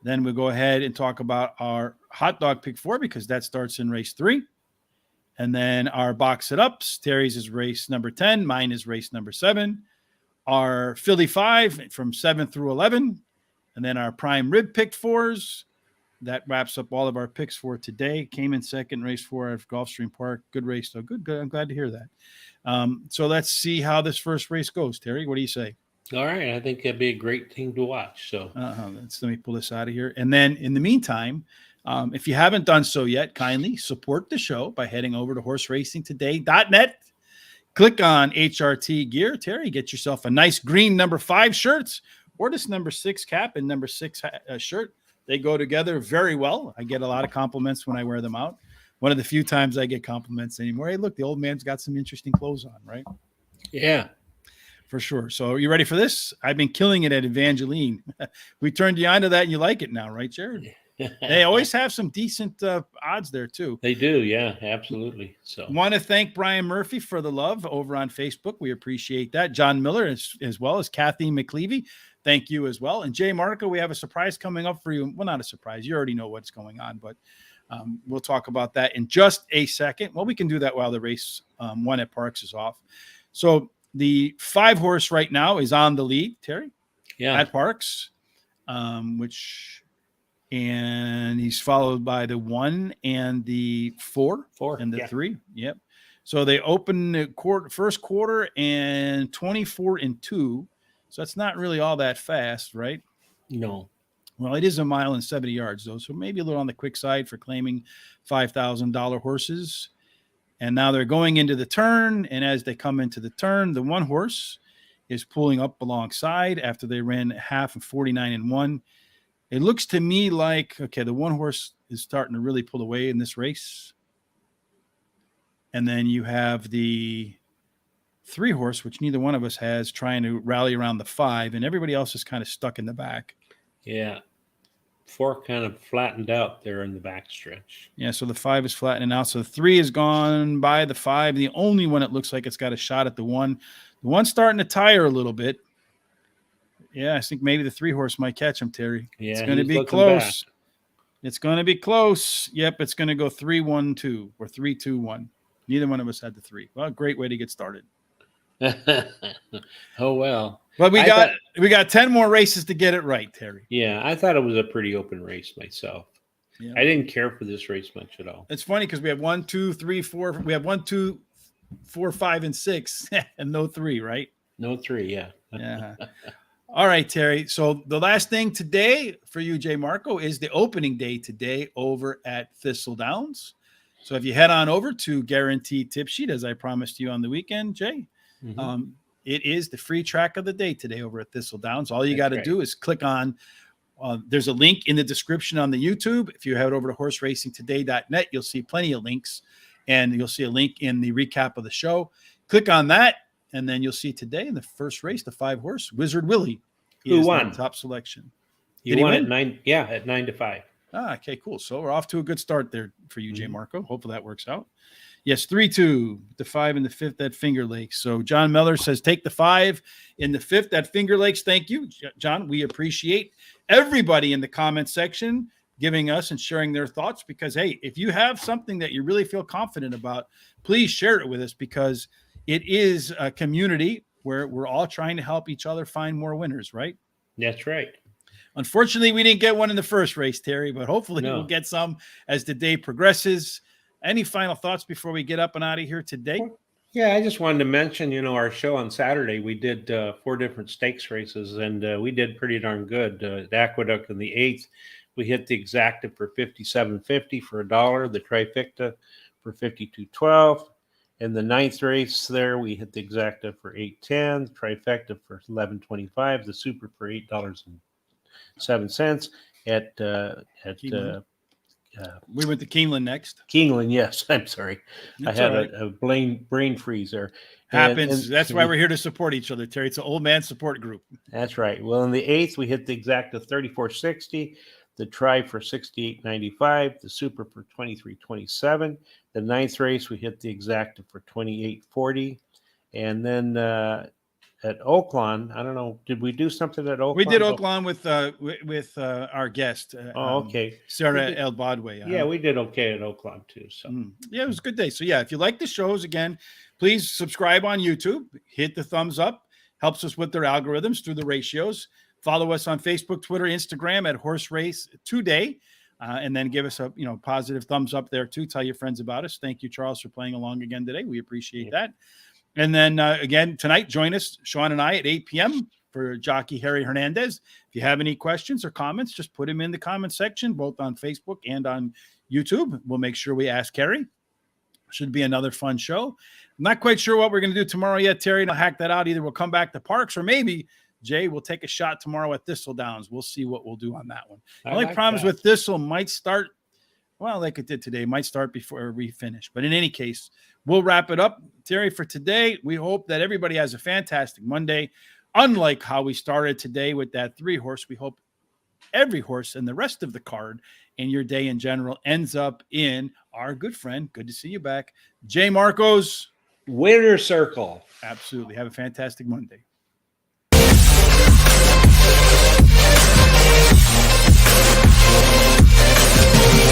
Then we'll go ahead and talk about our hot dog pick 4 because that starts in race 3. And then our box it ups. Terry's is race number 10. Mine is race number 7. Our Philly 5 from 7 through 11. And then our prime rib pick 4s. that wraps up all of our picks for today. Came in second, race 4 at Gulfstream Park. Good race, though. Good. I'm glad to hear that. So let's see how this first race goes. Terry, what do you say? All right, I think that'd be a great thing to watch. So Let me pull this out of here. And then in the meantime, if you haven't done so yet, kindly support the show by heading over to horseracingtoday.net. Click on HRT gear. Terry, get yourself a nice green number 5 shirts or this number 6 cap and number 6 shirt. They go together very well. I get a lot of compliments when I wear them out. One of the few times I get compliments anymore. Hey, look, the old man's got some interesting clothes on, right? yeah. For sure. So are you ready for this? I've been killing it at Evangeline. We turned you on to that and you like it now, right, Jared? They always have some decent odds there too. They do. Yeah, absolutely. So want to thank Brian Murphy for the love over on Facebook. We appreciate that. John Miller as well as Kathy McLeavy. Thank you as well. And Jay Marco, we have a surprise coming up for you. Well, not a surprise. You already know what's going on, but we'll talk about that in just a second. Well, we can do that while the race 1 at Parx is off. So the 5 horse right now is on the lead, Terry. Yeah. At Parx, and he's followed by the 1 and the 4 and the 3. Yep. So they open the first quarter and 24-2. So that's not really all that fast, right? No. Well, it is 1 mile and 70 yards though. So maybe a little on the quick side for claiming $5,000 horses. And now they're going into the turn. And as they come into the turn, the 1 horse is pulling up alongside after they ran half of 49-1. It looks to me like, okay, the 1 horse is starting to really pull away in this race. And then you have the 3 horse, which neither one of us has, trying to rally around the 5. And everybody else is kind of stuck in the back. Yeah. 4 kind of flattened out there in the backstretch. Yeah, so the 5 is flattening out. So the 3 is gone by the 5. The only one it looks like it's got a shot at the 1. The 1's starting to tire a little bit. Yeah, I think maybe the 3 horse might catch him, Terry. Yeah, it's going to be close. It's going to be close. Yep, it's going to go 3-1-2 or 3-2-1. Neither one of us had the 3. Well, great way to get started. Oh, well. But we got 10 more races to get it right, Terry. Yeah, I thought it was a pretty open race myself. Yeah. I didn't care for this race much at all. It's funny because we have 1, 2, 3, 4. We have 1, 2, 4, 5, and 6, and no 3, right? No 3, yeah. Yeah. All right, Terry. So the last thing today for you, Jay Marco, is the opening day today over at Thistle Downs. So if you head on over to Guaranteed Tip Sheet, as I promised you on the weekend, Jay, it is the free track of the day today over at Thistle Downs. All you got to do is click on, there's a link in the description on the YouTube. If you head over to horseracingtoday.net, you'll see plenty of links, and you'll see a link in the recap of the show. Click on that. And then you'll see today in the first race, the 5 horse, Wizard Willie. Who won? The top selection. He won at 9. Yeah, at 9-5. Okay, cool. So we're off to a good start there for you, Jay Marco. Hopefully that works out. Yes, 3-2, the 5 and the 5th at Finger Lakes. So John Miller says take the 5 in the 5th at Finger Lakes. Thank you, John. We appreciate everybody in the comment section giving us and sharing their thoughts because, hey, if you have something that you really feel confident about, please share it with us because it is a community where we're all trying to help each other find more winners, right? That's right. Unfortunately, we didn't get one in the first race, Terry, but hopefully we'll get some as the day progresses. Any final thoughts before we get up and out of here today? Yeah, I just wanted to mention, our show on Saturday, we did 4 different stakes races, and we did pretty darn good. The Aqueduct in the 8th, we hit the exacta for $57.50 for $1, the trifecta for $52.12. In the 9th race there, we hit the exacta for $8.10, trifecta for $11.25, the super for $8.07 at we went to Keeneland next. Keeneland, yes. I'm sorry. That's I had a brain freeze there. Happens. That's why we're here to support each other, Terry. It's an old man support group. That's right. Well, in the 8th, we hit the exacta $34.60, the tri for $68.95, the super for $23.27. The 9th race, we hit the exacta for $28.40. And then at Oaklawn, I don't know, did we do something at Oaklawn? We did Oaklawn with our guest. Okay. Sarah El Badway. Yeah, we did okay at Oaklawn too. So yeah, it was a good day. So yeah, if you like the shows, again, please subscribe on YouTube, hit the thumbs up, helps us with their algorithms through the ratios. Follow us on Facebook, Twitter, Instagram at Horse Race Today. And then give us a positive thumbs up there too. Tell your friends about us. Thank you, Charles, for playing along again today. We appreciate that. And then again tonight, join us, Sean and I, at 8 p.m. for Jockey Harry Hernandez. If you have any questions or comments, just put them in the comment section, both on Facebook and on YouTube. We'll make sure we ask Harry. Should be another fun show. I'm not quite sure what we're going to do tomorrow yet, Terry. And I'll hack that out. Either we'll come back to Parx, or maybe Jay will take a shot tomorrow at Thistle Downs. We'll see what we'll do on that one. The only problems with Thistle might start, well, like it did today, might start before we finish. But in any case, we'll wrap it up. Terry, for today, we hope that everybody has a fantastic Monday. Unlike how we started today with that 3-horse, we hope every horse and the rest of the card and your day in general ends up in our good friend. Good to see you back, Jay Marcos. Winner circle. Absolutely. Have a fantastic Monday.